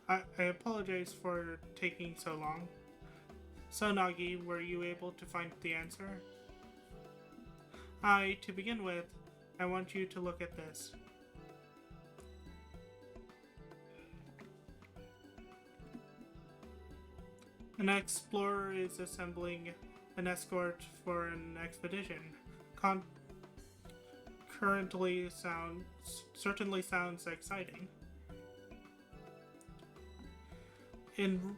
I apologize for taking so long. So Nagi, were you able to find the answer? To begin with, I want you to look at this. An explorer is assembling an escort for an expedition. Certainly sounds exciting. In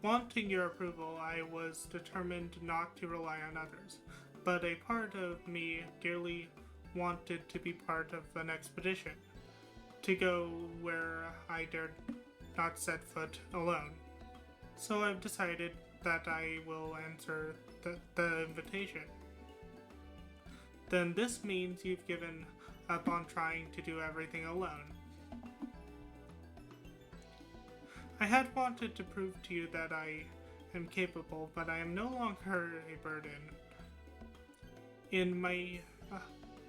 wanting your approval, I was determined not to rely on others, but a part of me dearly wanted to be part of an expedition, to go where I dared not set foot alone. So I've decided that I will answer the invitation. Then this means you've given up on trying to do everything alone. I had wanted to prove to you that I am capable, but I am no longer a burden. In my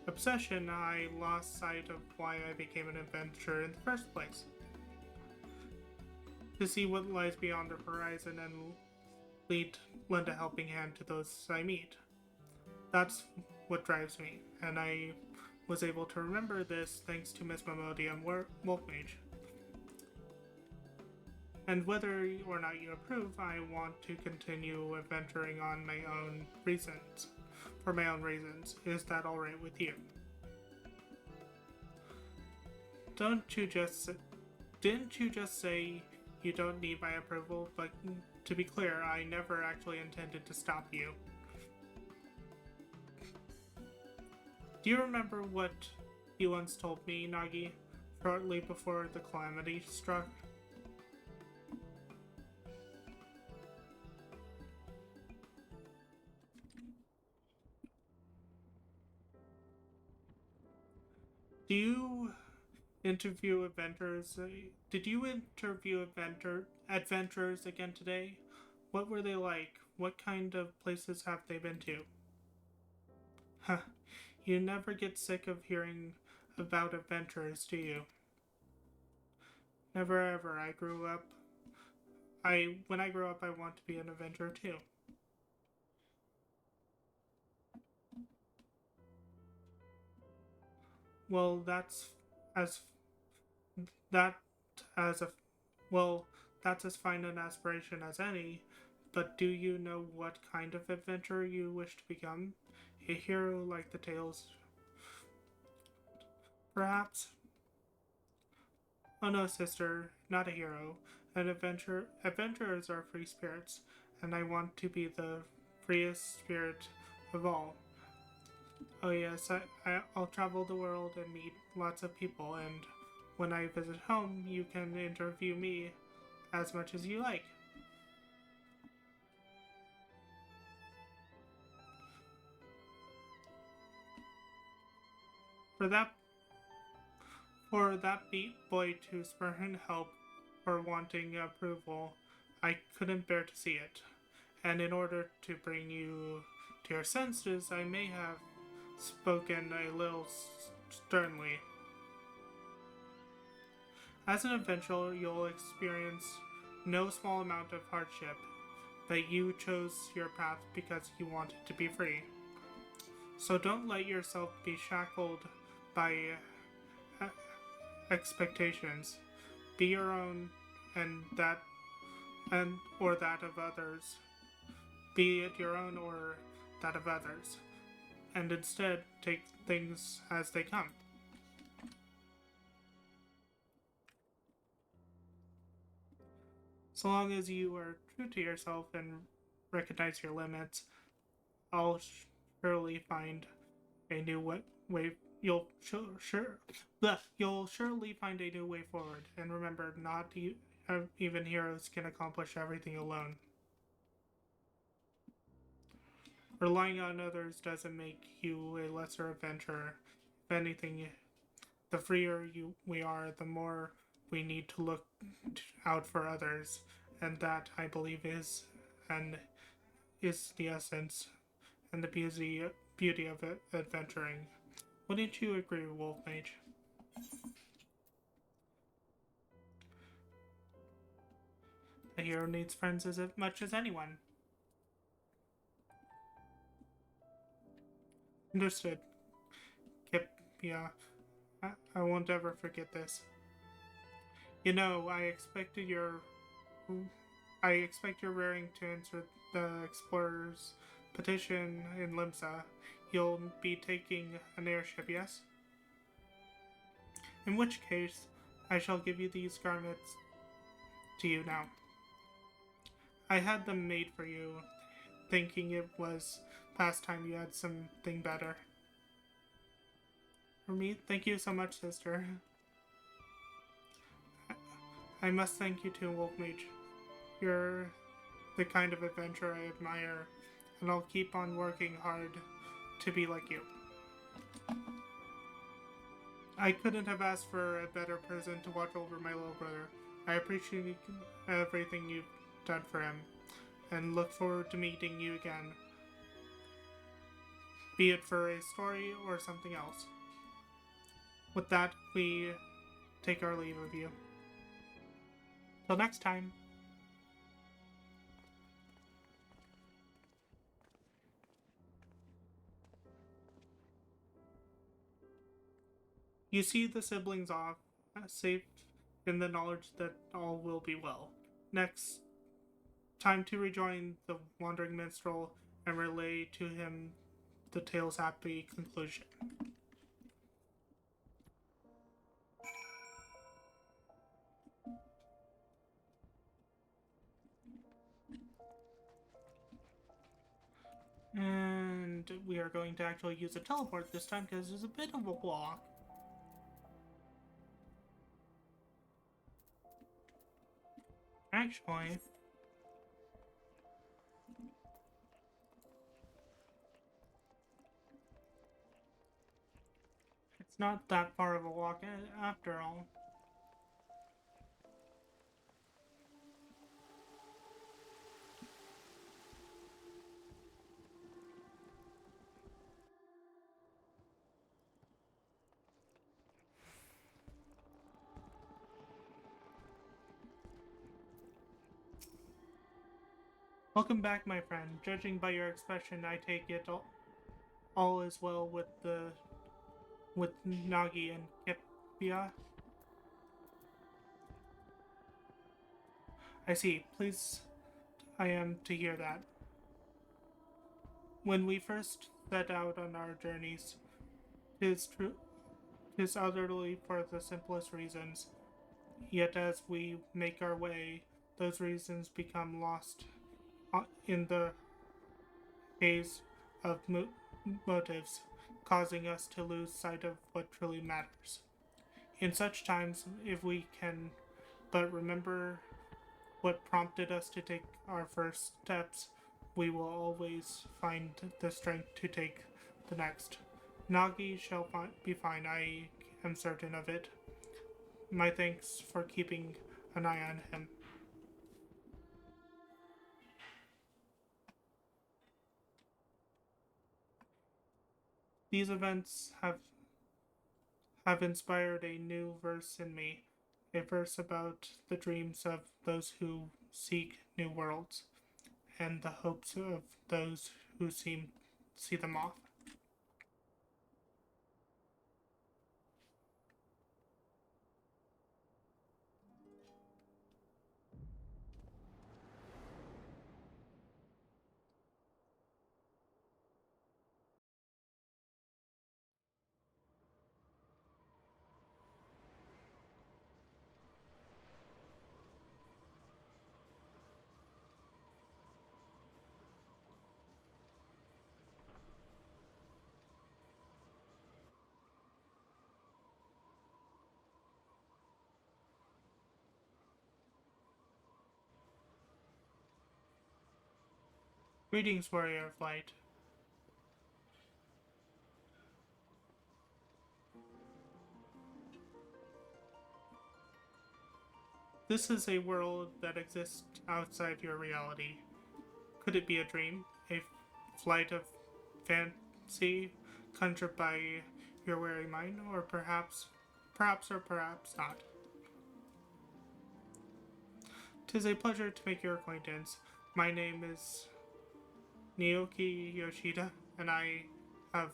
obsession, I lost sight of why I became an adventurer in the first place. To see what lies beyond the horizon and lend a helping hand to those I meet. That's what drives me, and I was able to remember this thanks to Miss Momodi and Wolf Mage. And whether or not you approve, I want to continue adventuring on my own reasons. For my own reasons. Is that alright with you? Didn't you just say you don't need my approval? But to be clear, I never actually intended to stop you. Do you remember what you once told me, Nagi, shortly before the calamity struck? Did you interview adventurers again today? What were they like? What kind of places have they been to? Huh. You never get sick of hearing about adventurers, do you? Never ever. When I grow up, I want to be an adventurer too. Well, that's as that's as fine an aspiration as any. But do you know what kind of adventurer you wish to become? A hero like the tales, perhaps? Oh no, sister, not a hero. Adventurers are free spirits, and I want to be the freest spirit of all. Oh yes, I'll travel the world and meet lots of people, and when I visit home, you can interview me as much as you like. For that beat boy to spurn help or wanting approval, I couldn't bear to see it. And in order to bring you to your senses, I may have spoken a little sternly. As an adventurer, you'll experience no small amount of hardship, but you chose your path because you wanted to be free. So don't let yourself be shackled by expectations. Be your own or that of others. Be it your own or that of others. And instead take things as they come. So long as you are true to yourself and recognize your limits. I'll surely find a new way. You'll surely find a new way forward. And remember, not even heroes can accomplish everything alone. Relying on others doesn't make you a lesser adventurer. If anything, the freer we are, the more we need to look out for others, and that I believe is the essence and the beauty of adventuring. Wouldn't you agree, Wolf Mage? A hero needs friends as much as anyone. Understood. Kip, yeah, I won't ever forget this. You know, I expect you're raring to answer the explorer's petition in Limsa. You'll be taking an airship, yes? In which case, I shall give you these garments to you now. I had them made for you, thinking it was past time you had something better. For me, thank you so much, sister. I must thank you too, Wolfmage. You're the kind of adventurer I admire, and I'll keep on working hard to be like you. I couldn't have asked for a better person to watch over my little brother. I appreciate everything you've done for him, and look forward to meeting you again, be it for a story or something else. With that, we take our leave of you. Till next time. You see the siblings off, safe in the knowledge that all will be well. Next, time to rejoin the wandering minstrel and relay to him the tale's happy conclusion. And we are going to actually use a teleport this time because there's a bit of a walk. Actually, it's not that far of a walk after all. Welcome back, my friend. Judging by your expression, I take it all is well with Nagi and Kipia. I see. Please, I am to hear that. When we first set out on our journeys, 'tis utterly for the simplest reasons. Yet as we make our way, those reasons become lost in the haze of motives, causing us to lose sight of what truly matters. In such times, if we can but remember what prompted us to take our first steps, we will always find the strength to take the next. Nagi shall be fine, I am certain of it. My thanks for keeping an eye on him. These events have inspired a new verse in me, a verse about the dreams of those who seek new worlds and the hopes of those who see them off. Greetings, warrior of light. This is a world that exists outside your reality. Could it be a dream? A flight of fancy conjured by your weary mind? Or perhaps not. 'Tis a pleasure to make your acquaintance. My name is Naoki Yoshida, and I have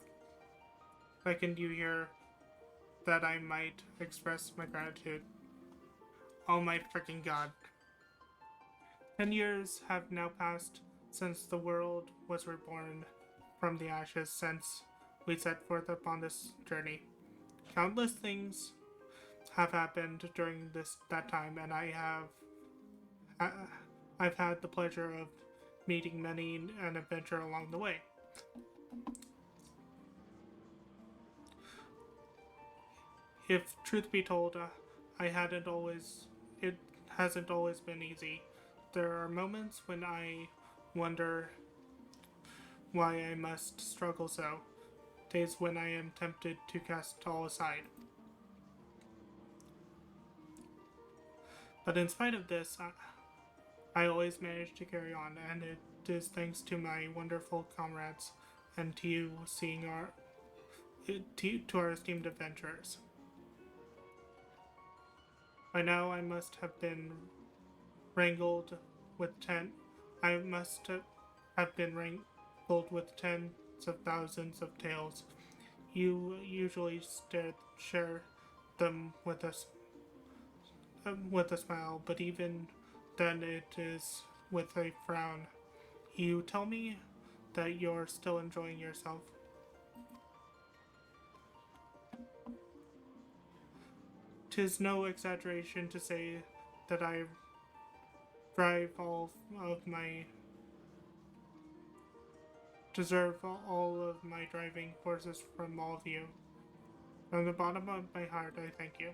beckoned you here that I might express my gratitude. Oh my freaking god. 10 years have now passed since the world was reborn from the ashes since we set forth upon this journey. Countless things have happened during that time, and I've had the pleasure of meeting many an adventure along the way. If truth be told, it hasn't always been easy. There are moments when I wonder why I must struggle so. Days when I am tempted to cast all aside. But in spite of this, I always manage to carry on, and it is thanks to my wonderful comrades and to you seeing to our esteemed adventurers. By now, I must have been wrangled with ten. I must have been wrangled with tens of thousands of tales. You usually share them with a smile, but even then it is with a frown. You tell me that you're still enjoying yourself. 'Tis no exaggeration to say that I drive deserve all of my driving forces from all of you. From the bottom of my heart, I thank you.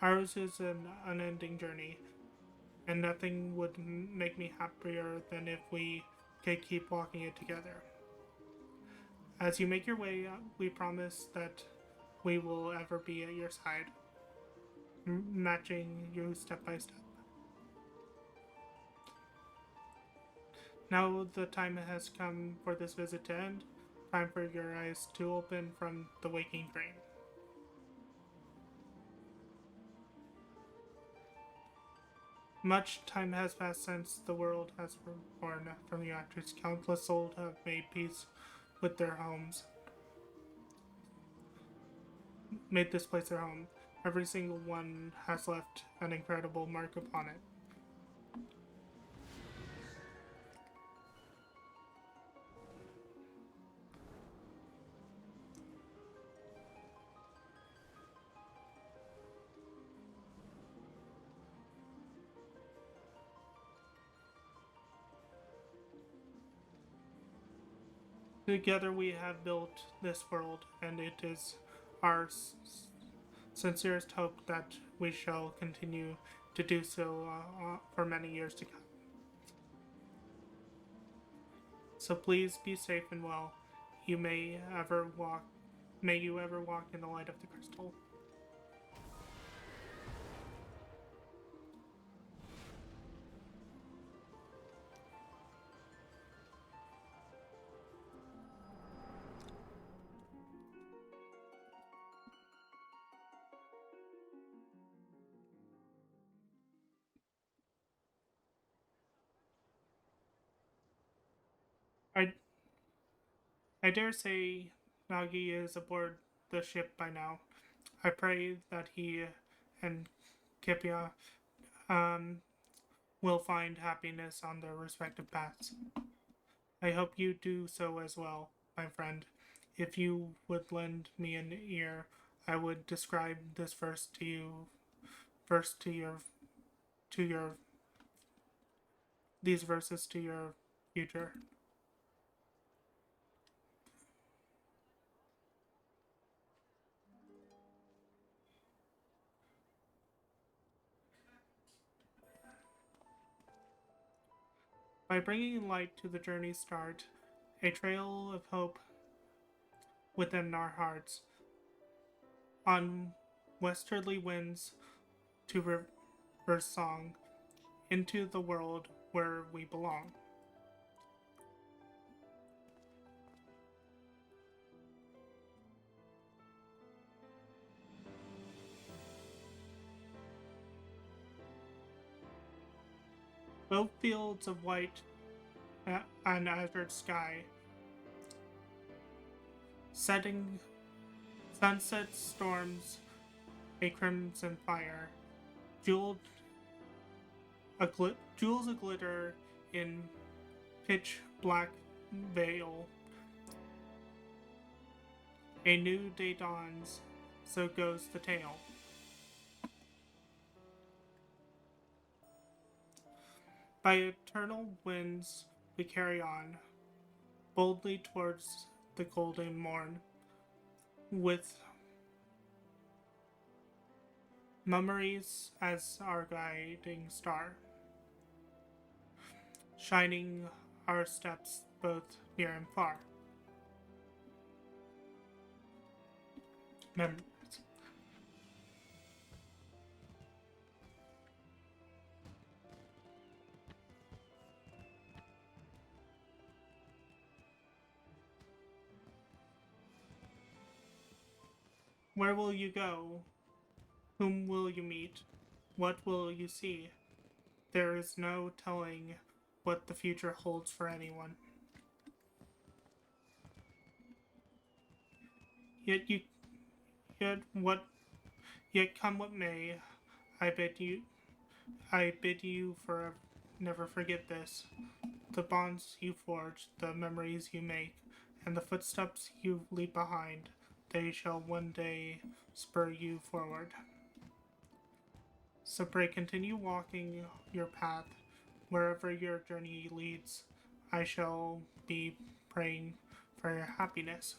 Ours is an unending journey, and nothing would make me happier than if we could keep walking it together. As you make your way, we promise that we will ever be at your side, matching you step by step. Now the time has come for this visit to end. Time for your eyes to open from the waking dream. Much time has passed since the world has been born from the actors. Countless souls have made peace with their homes, made this place their home. Every single one has left an incredible mark upon it. Together we have built this world, and it is our sincerest hope that we shall continue to do so for many years to come. So please be safe and well. You may you ever walk in the light of the crystal. I I dare say Nagi is aboard the ship by now. I pray that he and Kipia um, will find happiness on their respective paths. I hope you do so as well, my friend. If you would lend me an ear, I would describe this verse to you. Verse to your these verses to your future. By bringing light to the journey's start, a trail of hope within our hearts, on westerly winds to river song, into the world where we belong. Both fields of white and azure sky, setting sunset storms, a crimson fire, jewels a glitter in pitch black veil. A new day dawns, so goes the tale. By eternal winds we carry on, boldly towards the golden morn, with memories as our guiding star, shining our steps both near and far. Memories. Where will you go? Whom will you meet? What will you see? There is no telling what the future holds for anyone. Yet come what may, I bid you never forget this. The bonds you forge, the memories you make, and the footsteps you leave behind, they shall one day spur you forward. So pray continue walking your path, wherever your journey leads. I shall be praying for your happiness.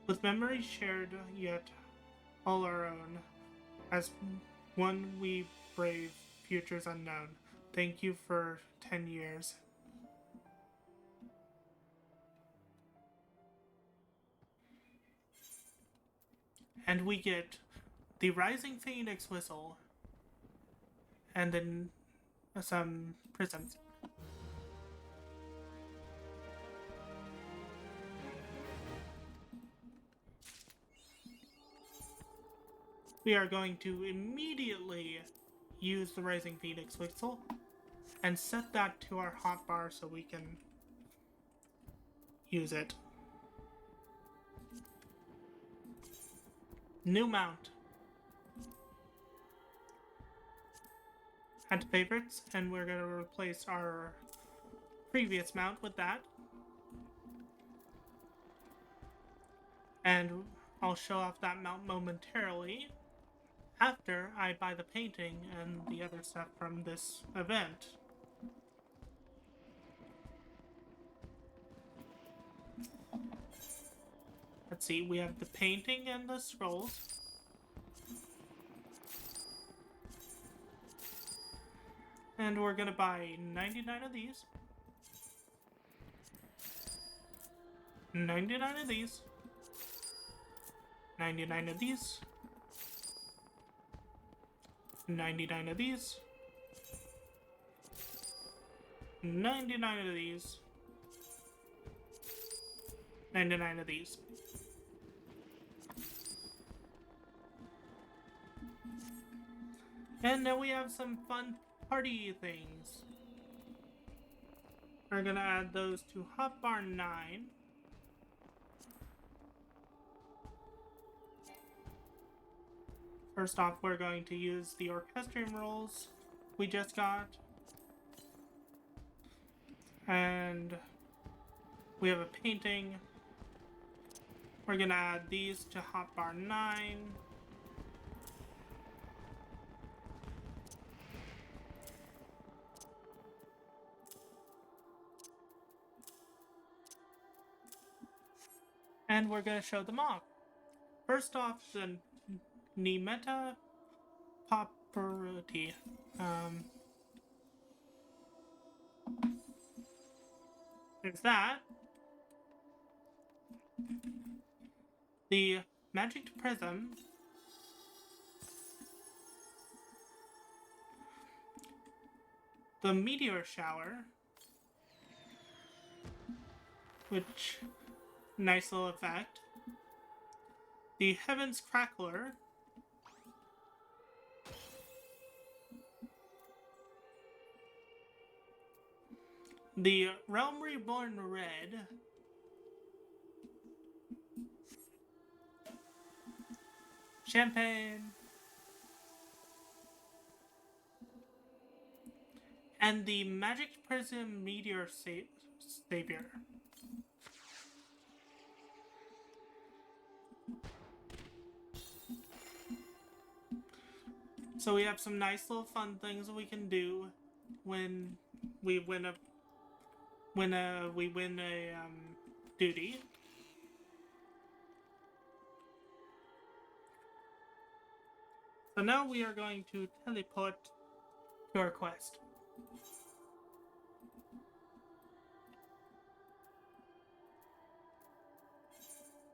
With memories shared, yet all our own, as one we brave futures unknown. Thank you for 10 years. And we get the Rising Phoenix whistle, and then some prisms. We are going to immediately use the Rising Phoenix whistle and set that to our hotbar so we can use it. New mount. Add to favorites, and we're going to replace our previous mount with that. And I'll show off that mount momentarily after I buy the painting and the other stuff from this event. Let's see, we have the painting and the scrolls. And we're gonna buy 99 of these. 99 of these. 99 of these. 99 of these. 99 of these. 99 of these. And now we have some fun party things. We're gonna add those to hotbar 9. First off, we're going to use the orchestrium rolls we just got. And we have a painting. We're gonna add these to hotbar 9. And we're gonna show them off. First off, the Nimeta Paparuti. There's that. The Magic Prism. The Meteor Shower. Which, nice little effect. The Heaven's Crackler. The Realm Reborn Red. Champagne. And the Magic Prism Meteor Savior. So we have some nice little fun things that we can do when we win a duty. So now we are going to teleport to our quest.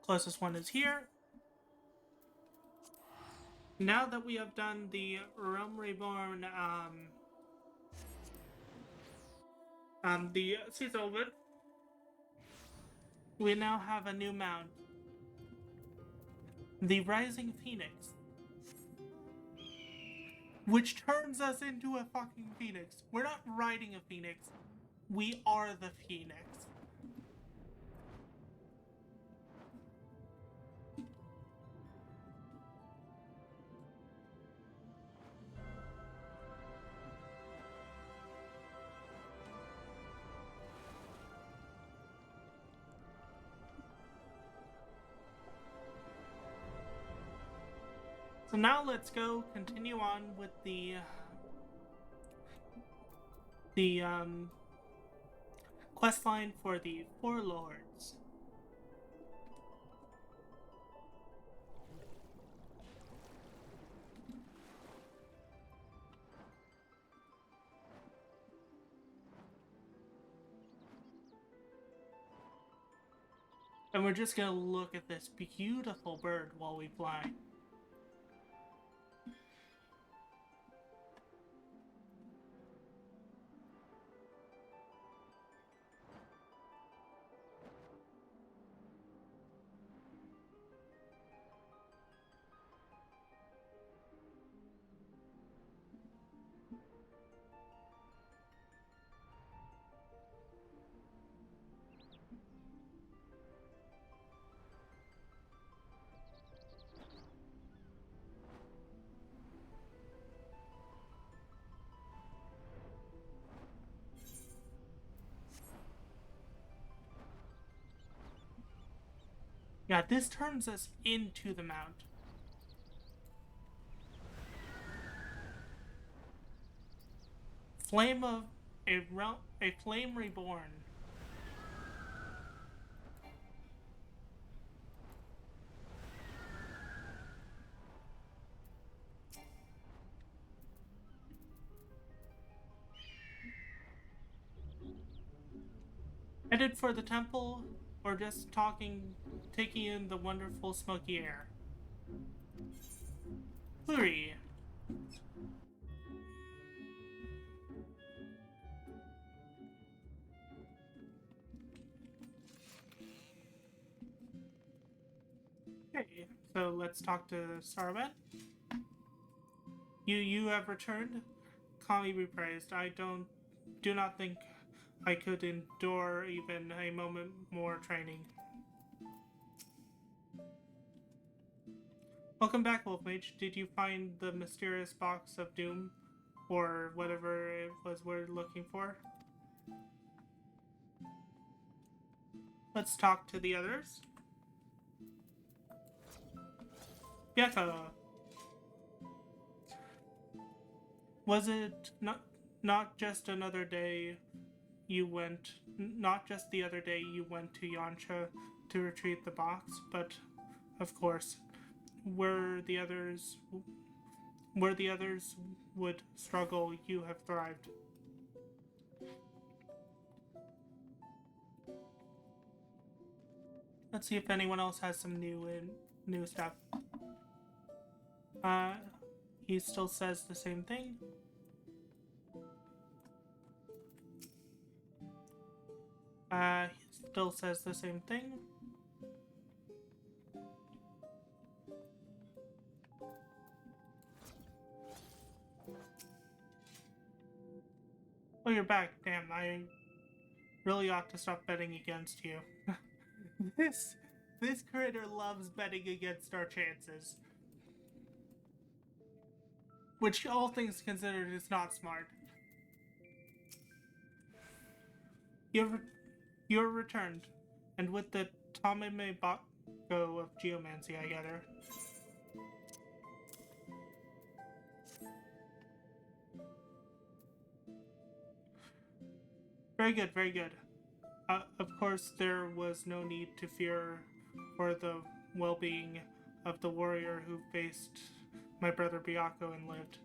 Closest one is here. Now that we have done the Realm Reborn, the Seasol Wood, we now have a new mount. The Rising Phoenix. Which turns us into a fucking phoenix. We're not riding a phoenix. We are the phoenix. So now let's go continue on with the quest line for the Four Lords. And we're just gonna look at this beautiful bird while we fly. Yeah, this turns us into the mount. Flame of a Flame Reborn. Headed for the temple, or just taking in the wonderful smoky air. Hurry! Okay, so let's talk to Sarwet. You have returned. Kami be praised. I do not think I could endure even a moment more training. Welcome back, Wolf Mage. Did you find the mysterious box of doom? Or whatever it was we're looking for? Let's talk to the others. Bianca, was it not just another day you went, not just the other day you went to Yancha to retrieve the box, but of course, where the others where the others would struggle, you have thrived. Let's see if anyone else has some new stuff. Uh, he still says the same thing. He still says the same thing. Oh, you're back. Damn, I really ought to stop betting against you. this this critter loves betting against our chances. Which, all things considered, is not smart. You're returned, and with the Tameme Bako of Geomancy, I gather. Very good, very good. Of course, there was no need to fear for the well-being of the warrior who faced my brother Byako and lived.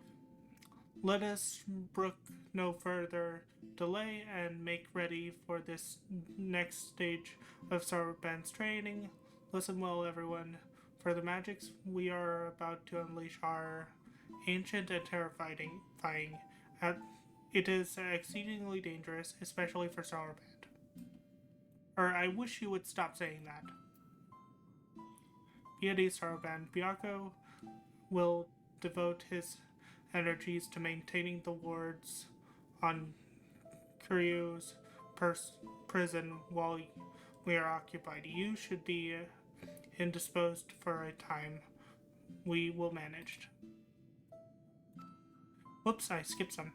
Let us brook no further delay and make ready for this next stage of Sarban's training. Listen well, everyone. For the magics, we are about to unleash our ancient and terrifying. It is exceedingly dangerous, especially for Sarban. Or I wish you would stop saying that. Piety Sarban Byako will devote his energies to maintaining the wards on Kuryu's prison while we are occupied. You should be indisposed for a time. We will manage. Whoops, I skipped some.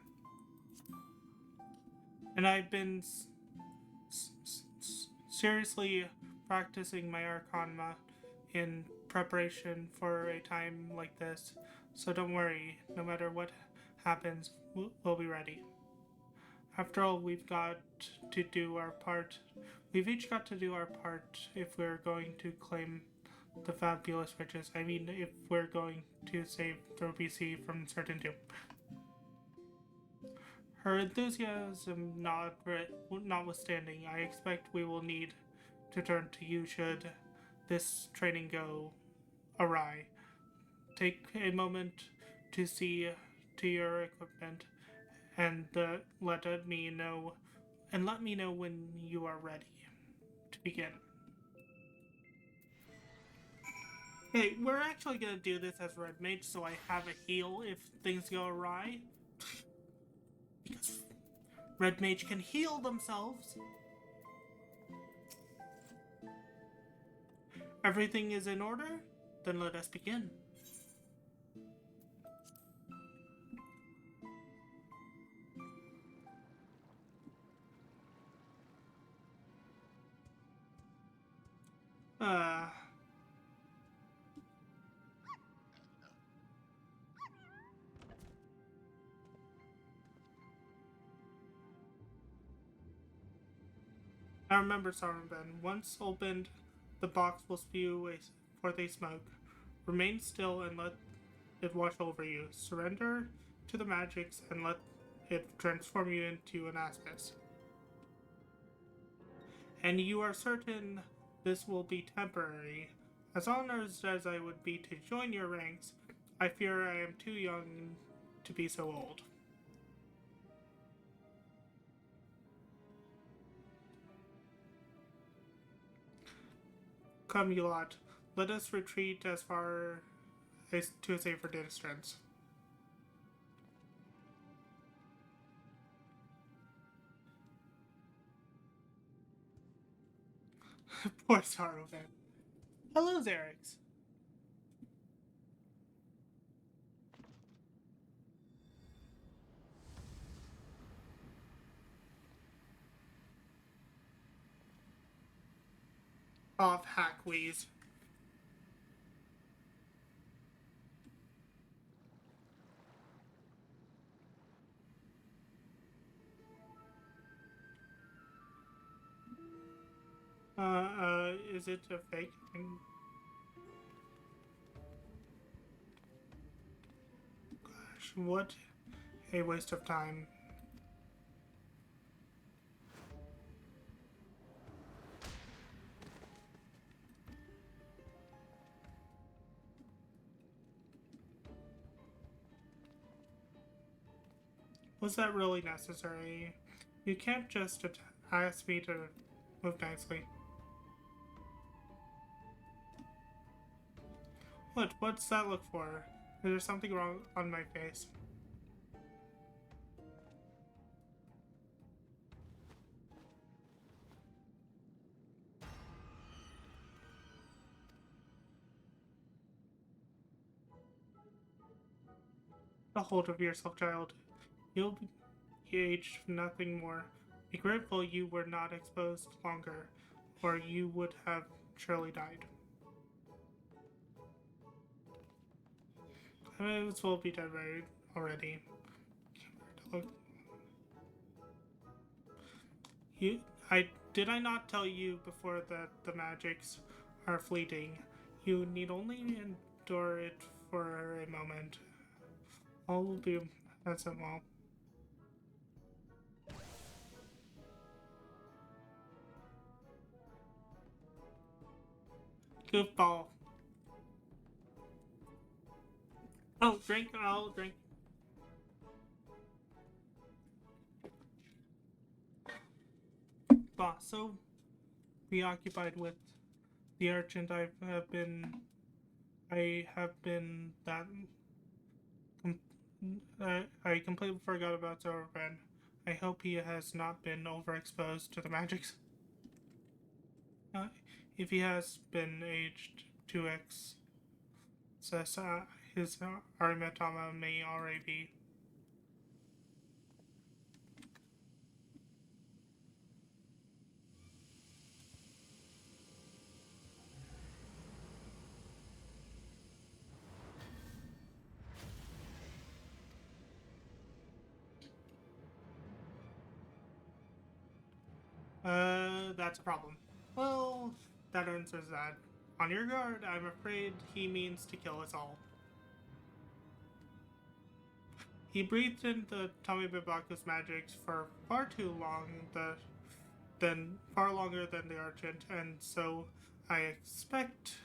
And I've been seriously practicing my Arcana in preparation for a time like this, so don't worry, no matter what happens, we'll be ready. After all, we've got to do our part. We've each got to do our part if we're going to claim the fabulous riches. I mean, if we're going to save the BC from certain doom. Her enthusiasm notwithstanding, I expect we will need to turn to you should this training go awry. Take a moment to see to your equipment and let me know when you are ready to begin. Hey, we're actually gonna do this as Red Mage, so I have a heal if things go awry. Because Red Mage can heal themselves. Everything is in order? Then let us begin. I remember Saruman. Once opened, the box will spew forth a smoke. Remain still and let it wash over you. Surrender to the magics and let it transform you into an aspis. And you are certain this will be temporary. As honored as I would be to join your ranks, I fear I am too young to be so old. Come, you lot. Let us retreat as far as to a safer distance. Poor Saruman. Hello, Xerix. Off Hackweez. Is it a fake? Gosh, what a waste of time. Was that really necessary? You can't just ask me to move nicely. What's that look for? Is there something wrong on my face? A hold of yourself, child. You'll be aged nothing more. Be grateful you were not exposed longer, or you would have surely died. I may as well be dead right already. You, did I not tell you before that the magics are fleeting? You need only endure it for a moment. All will be as it will. Goofball. Oh, drink. I'll drink. Boss, so preoccupied with the urchin I have been that I completely forgot about Zorovan. I hope he has not been overexposed to the magics. If he has been aged 2x, says his Arimatama may already be. That's a problem. Well, that answers that. On your guard, I'm afraid he means to kill us all. He breathed in the Tomibabaku's magics for far too long, far longer than the Argent, and so I expect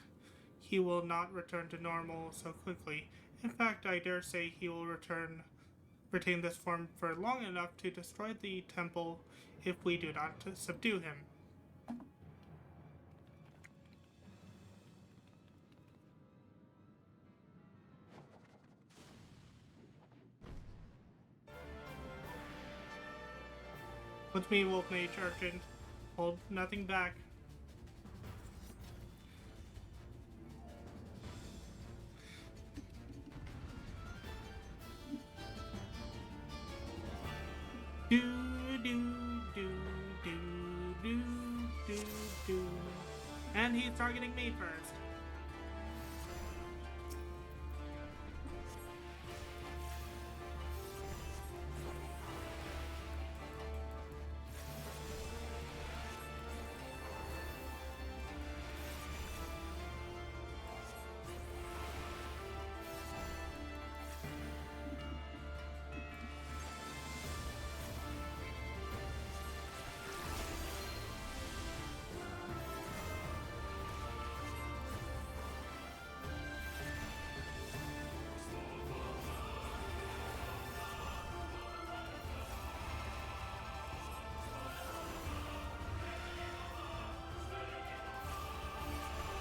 he will not return to normal so quickly. In fact, I dare say he will retain this form for long enough to destroy the temple if we do not subdue him. With me, Wolf Mage Argent. Hold nothing back. Do do do do do do do. And he's targeting me first.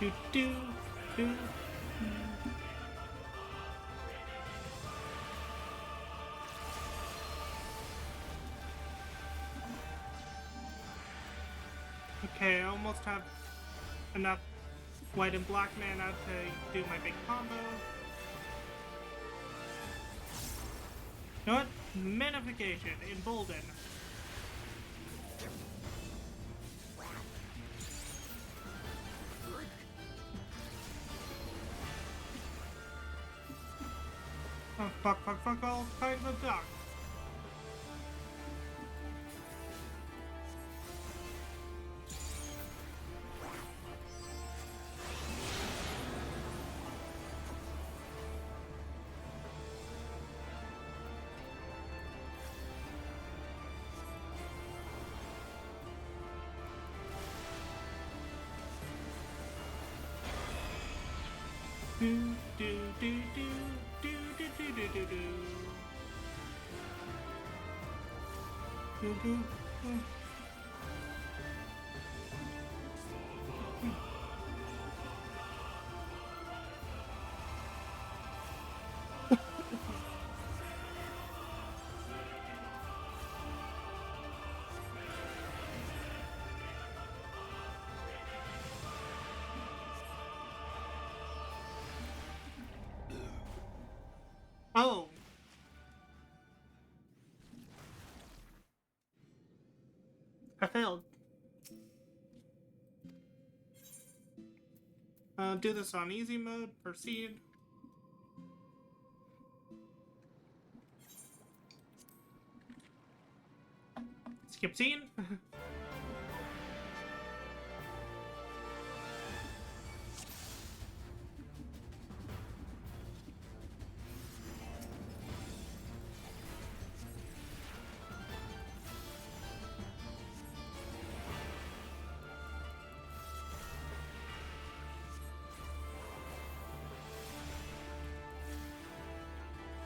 Do do do. Okay, I almost have enough white and black mana to do my big combo. You know what? Minification, embolden. Oh, fuck, all kinds of duck. Do do do do do do do do do do. Do do. Oh. I failed. Do this on easy mode. Proceed. Skip scene.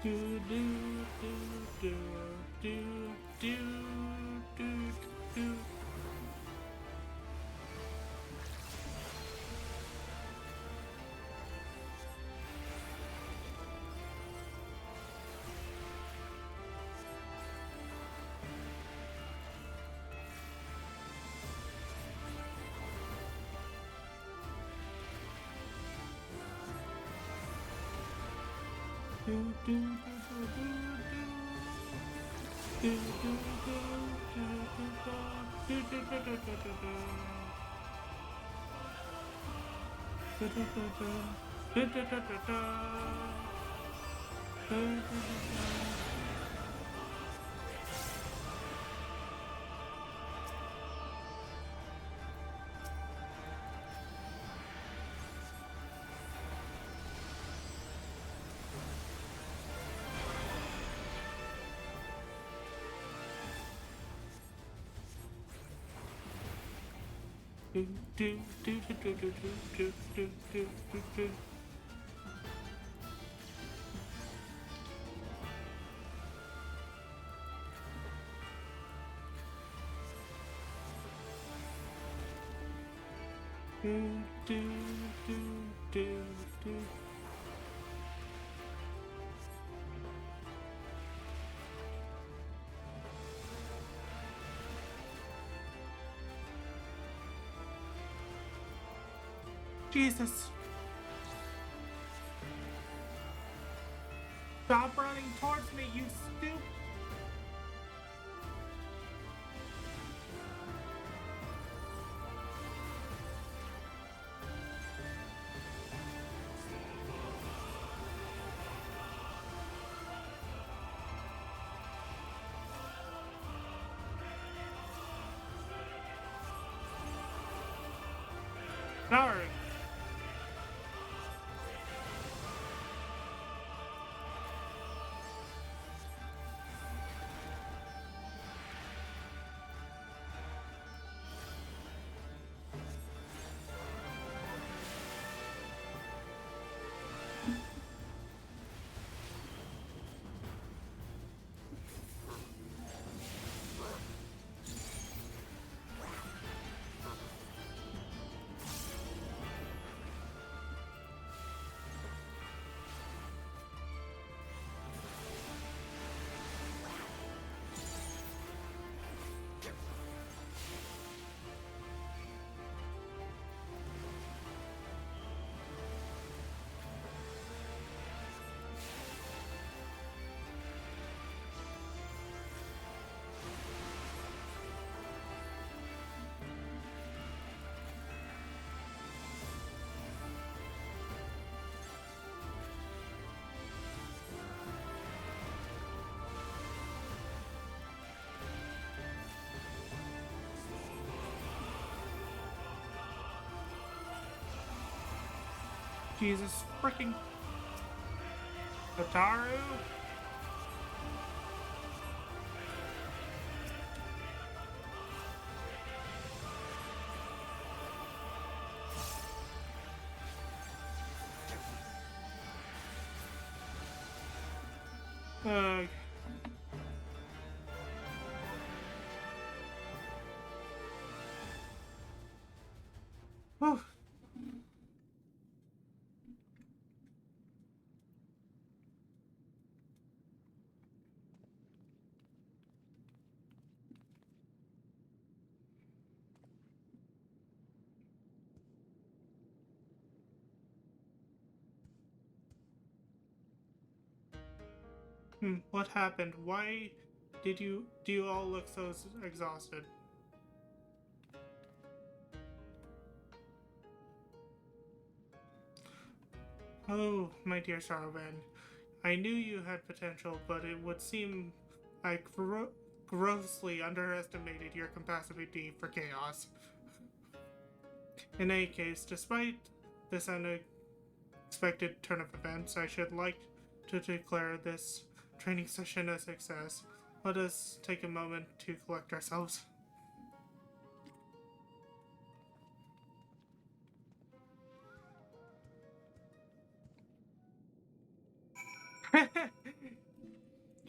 Do do do do do do do do. Do do do do do do do do do do do do Jesus. Stop running towards me, you stupid. Darn. Jesus freaking Ataru. Uh, whew. What happened? Why do you all look so exhausted? Oh, my dear Sarvan, I knew you had potential, but it would seem I grossly underestimated your capacity for chaos. In any case, despite this unexpected turn of events, I should like to declare this training session a success. Let us take a moment to collect ourselves.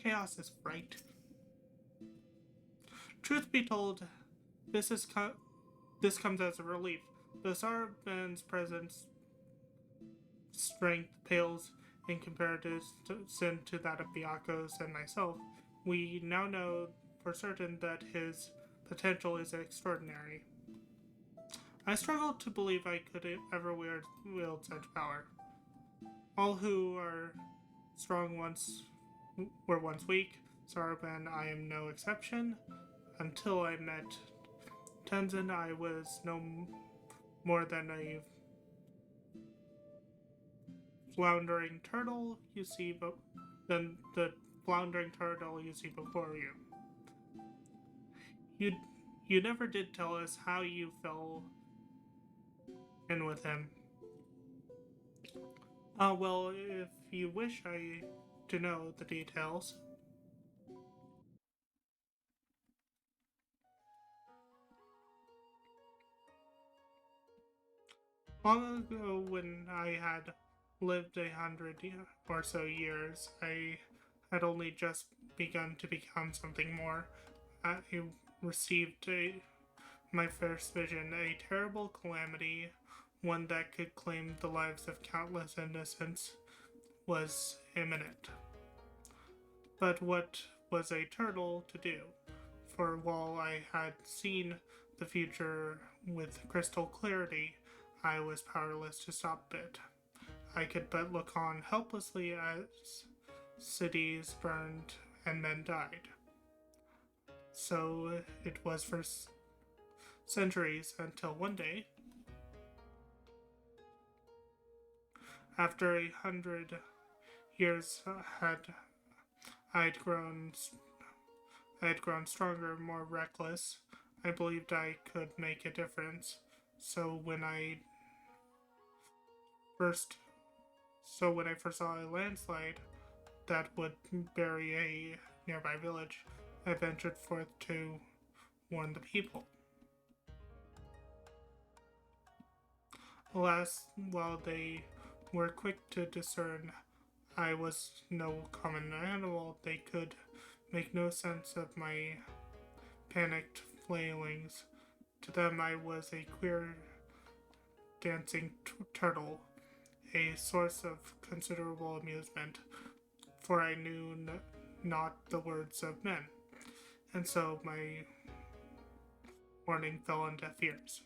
Chaos is right. Truth be told, this is this comes as a relief. The Sarban's presence strength pales in comparison to that of Biakos and myself. We now know for certain that his potential is extraordinary. I struggle to believe I could ever wield such power. All who are strong were once weak. Sarban, I am no exception. Until I met Tenzin, I was no more than a floundering turtle you see, than the floundering turtle you see before you. You you never did tell us how you fell in with him. Well, if you wish to know the details. Long ago, when I had lived 100 or so years, I had only just begun to become something more. I received my first vision, a terrible calamity, one that could claim the lives of countless innocents, was imminent. But what was a turtle to do? For while I had seen the future with crystal clarity, I was powerless to stop it. I could but look on helplessly as cities burned and men died. So it was for centuries until one day, after 100 years I'd grown I had grown stronger, more reckless. I believed I could make a difference. So when I first saw a landslide that would bury a nearby village, I ventured forth to warn the people. Alas, while they were quick to discern I was no common animal, they could make no sense of my panicked flailings. To them, I was a queer dancing turtle, a source of considerable amusement, for I knew not the words of men, and so my warning fell on deaf ears.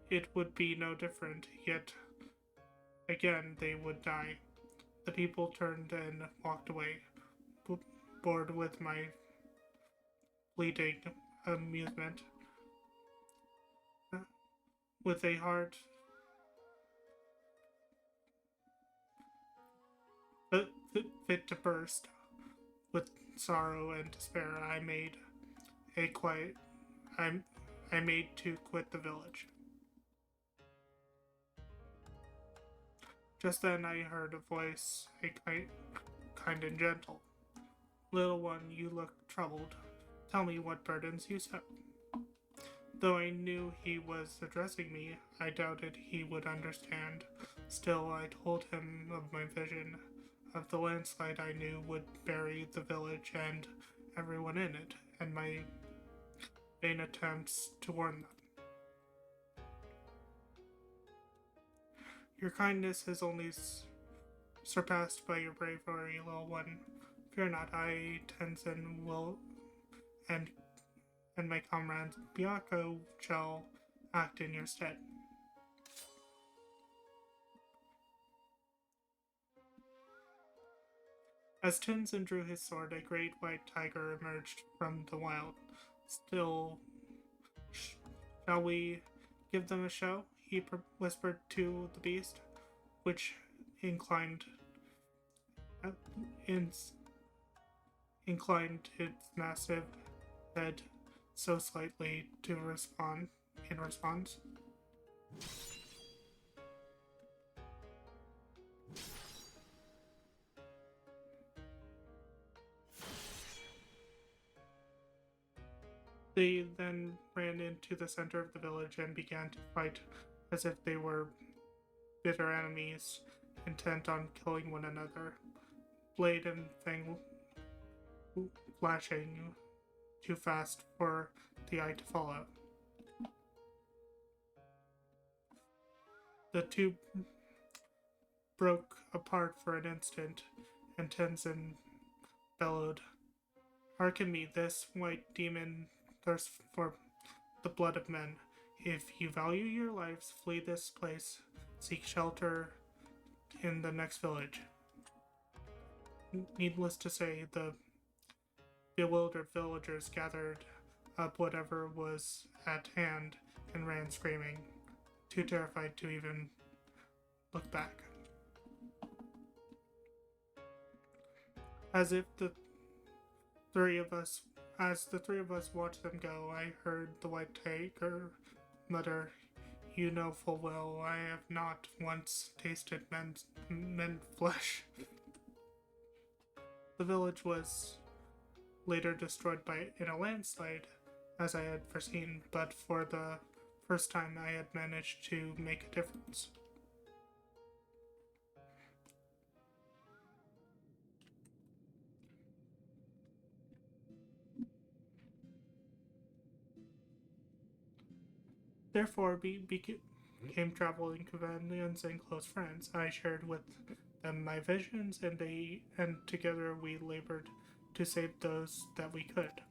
It would be no different, yet again they would die. The people turned and walked away, bored with my fleeting amusement. With a heart fit to burst with sorrow and despair, a quiet. I, I made to quit the village. Just then I heard a voice, kind and gentle. Little one, you look troubled. Tell me what burdens you so. Though I knew he was addressing me, I doubted he would understand. Still, I told him of my vision, of the landslide I knew would bury the village and everyone in it, and my vain attempts to warn them. Your kindness is only surpassed by your bravery, little one. Fear not, I, Tenzin, will, and my comrade Byakko shall act in your stead. As Tenzin drew his sword, a great white tiger emerged from the wild. Still, shall we give them a show? He whispered to the beast, which inclined its massive head so slightly to respond in response. They then ran into the center of the village and began to fight as if they were bitter enemies, intent on killing one another, blade and fang flashing too fast for the eye to follow. The two broke apart for an instant, and Tenzin bellowed, "Hearken me, this white demon thirsts for the blood of men. If you value your lives, flee this place, seek shelter in the next village." Needless to say, the bewildered villagers gathered up whatever was at hand and ran screaming, too terrified to even look back. As the three of us watched them go, I heard the white tiger mutter, "You know full well I have not once tasted men's flesh." The village was later destroyed in a landslide, as I had foreseen, but for the first time I had managed to make a difference. Therefore, became traveling companions and close friends. I shared with them my visions, and together we labored to save those that we could.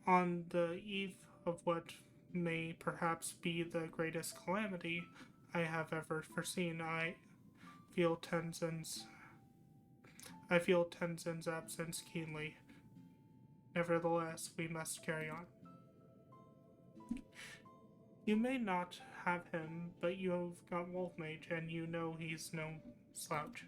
On the eve of what may perhaps be the greatest calamity I have ever foreseen, I feel Tenzin's absence keenly. Nevertheless, we must carry on. You may not have him, but you've got Wolf Mage, and you know he's no slouch.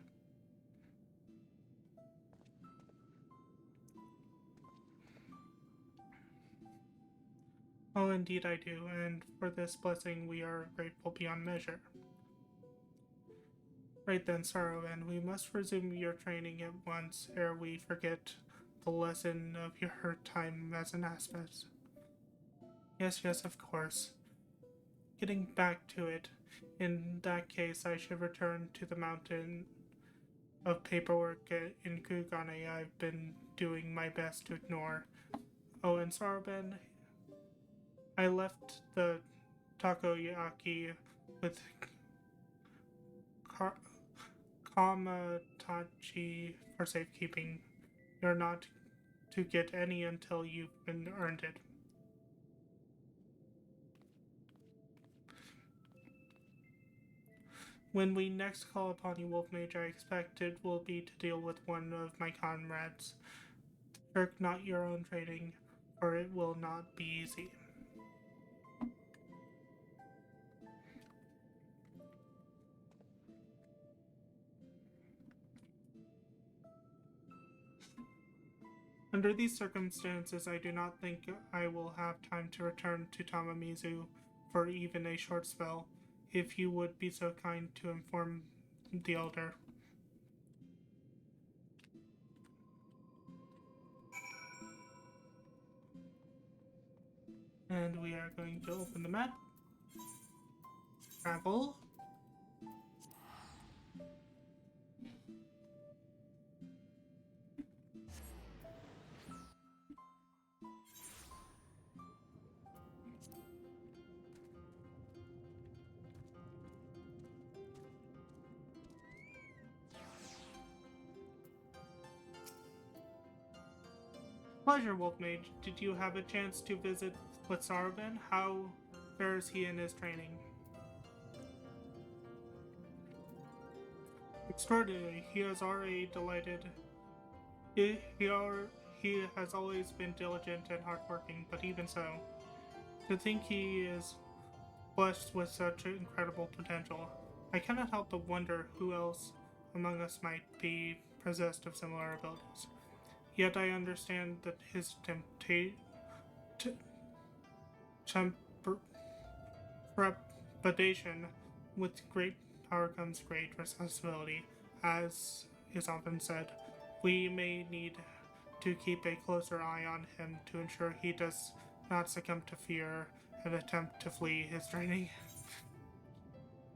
Oh, indeed I do, and for this blessing we are grateful beyond measure. Right then, Sorrowin, we must resume your training at once, ere we forget the lesson of your time as an aspect. Yes, of course. Getting back to it, in that case I should return to the mountain of paperwork in Kugane I've been doing my best to ignore. Oh, and Sarben, I left the takoyaki with Kamatachi for safekeeping. You're not to get any until you've earned it. When we next call upon you, Wolf Mage, I expect it will be to deal with one of my comrades. Shirk not your own training, for it will not be easy. Under these circumstances, I do not think I will have time to return to Tamamizu for even a short spell, if you would be so kind to inform the elder. And we are going to open the map. Travel. Pleasure, Wolf Mage. Did you have a chance to visit with Sarabin? How fares he in his training? Extraordinary. He has already delighted. He, he, are, he has always been diligent and hardworking, but even so, to think he is blessed with such incredible potential, I cannot help but wonder who else among us might be possessed of similar abilities. Yet I understand that his trepidation, with great power comes great responsibility, as is often said. We may need to keep a closer eye on him to ensure he does not succumb to fear and attempt to flee his training.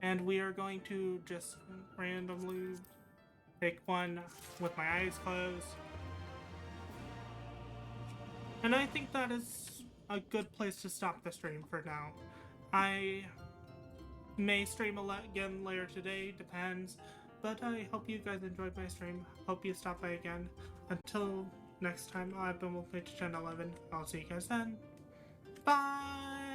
And we are going to just randomly pick one with my eyes closed. And I think that is a good place to stop the stream for now. I may stream again later today, depends. But I hope you guys enjoyed my stream. Hope you stop by again. Until next time, I've been Wolf Mage 1011. I'll see you guys then. Bye!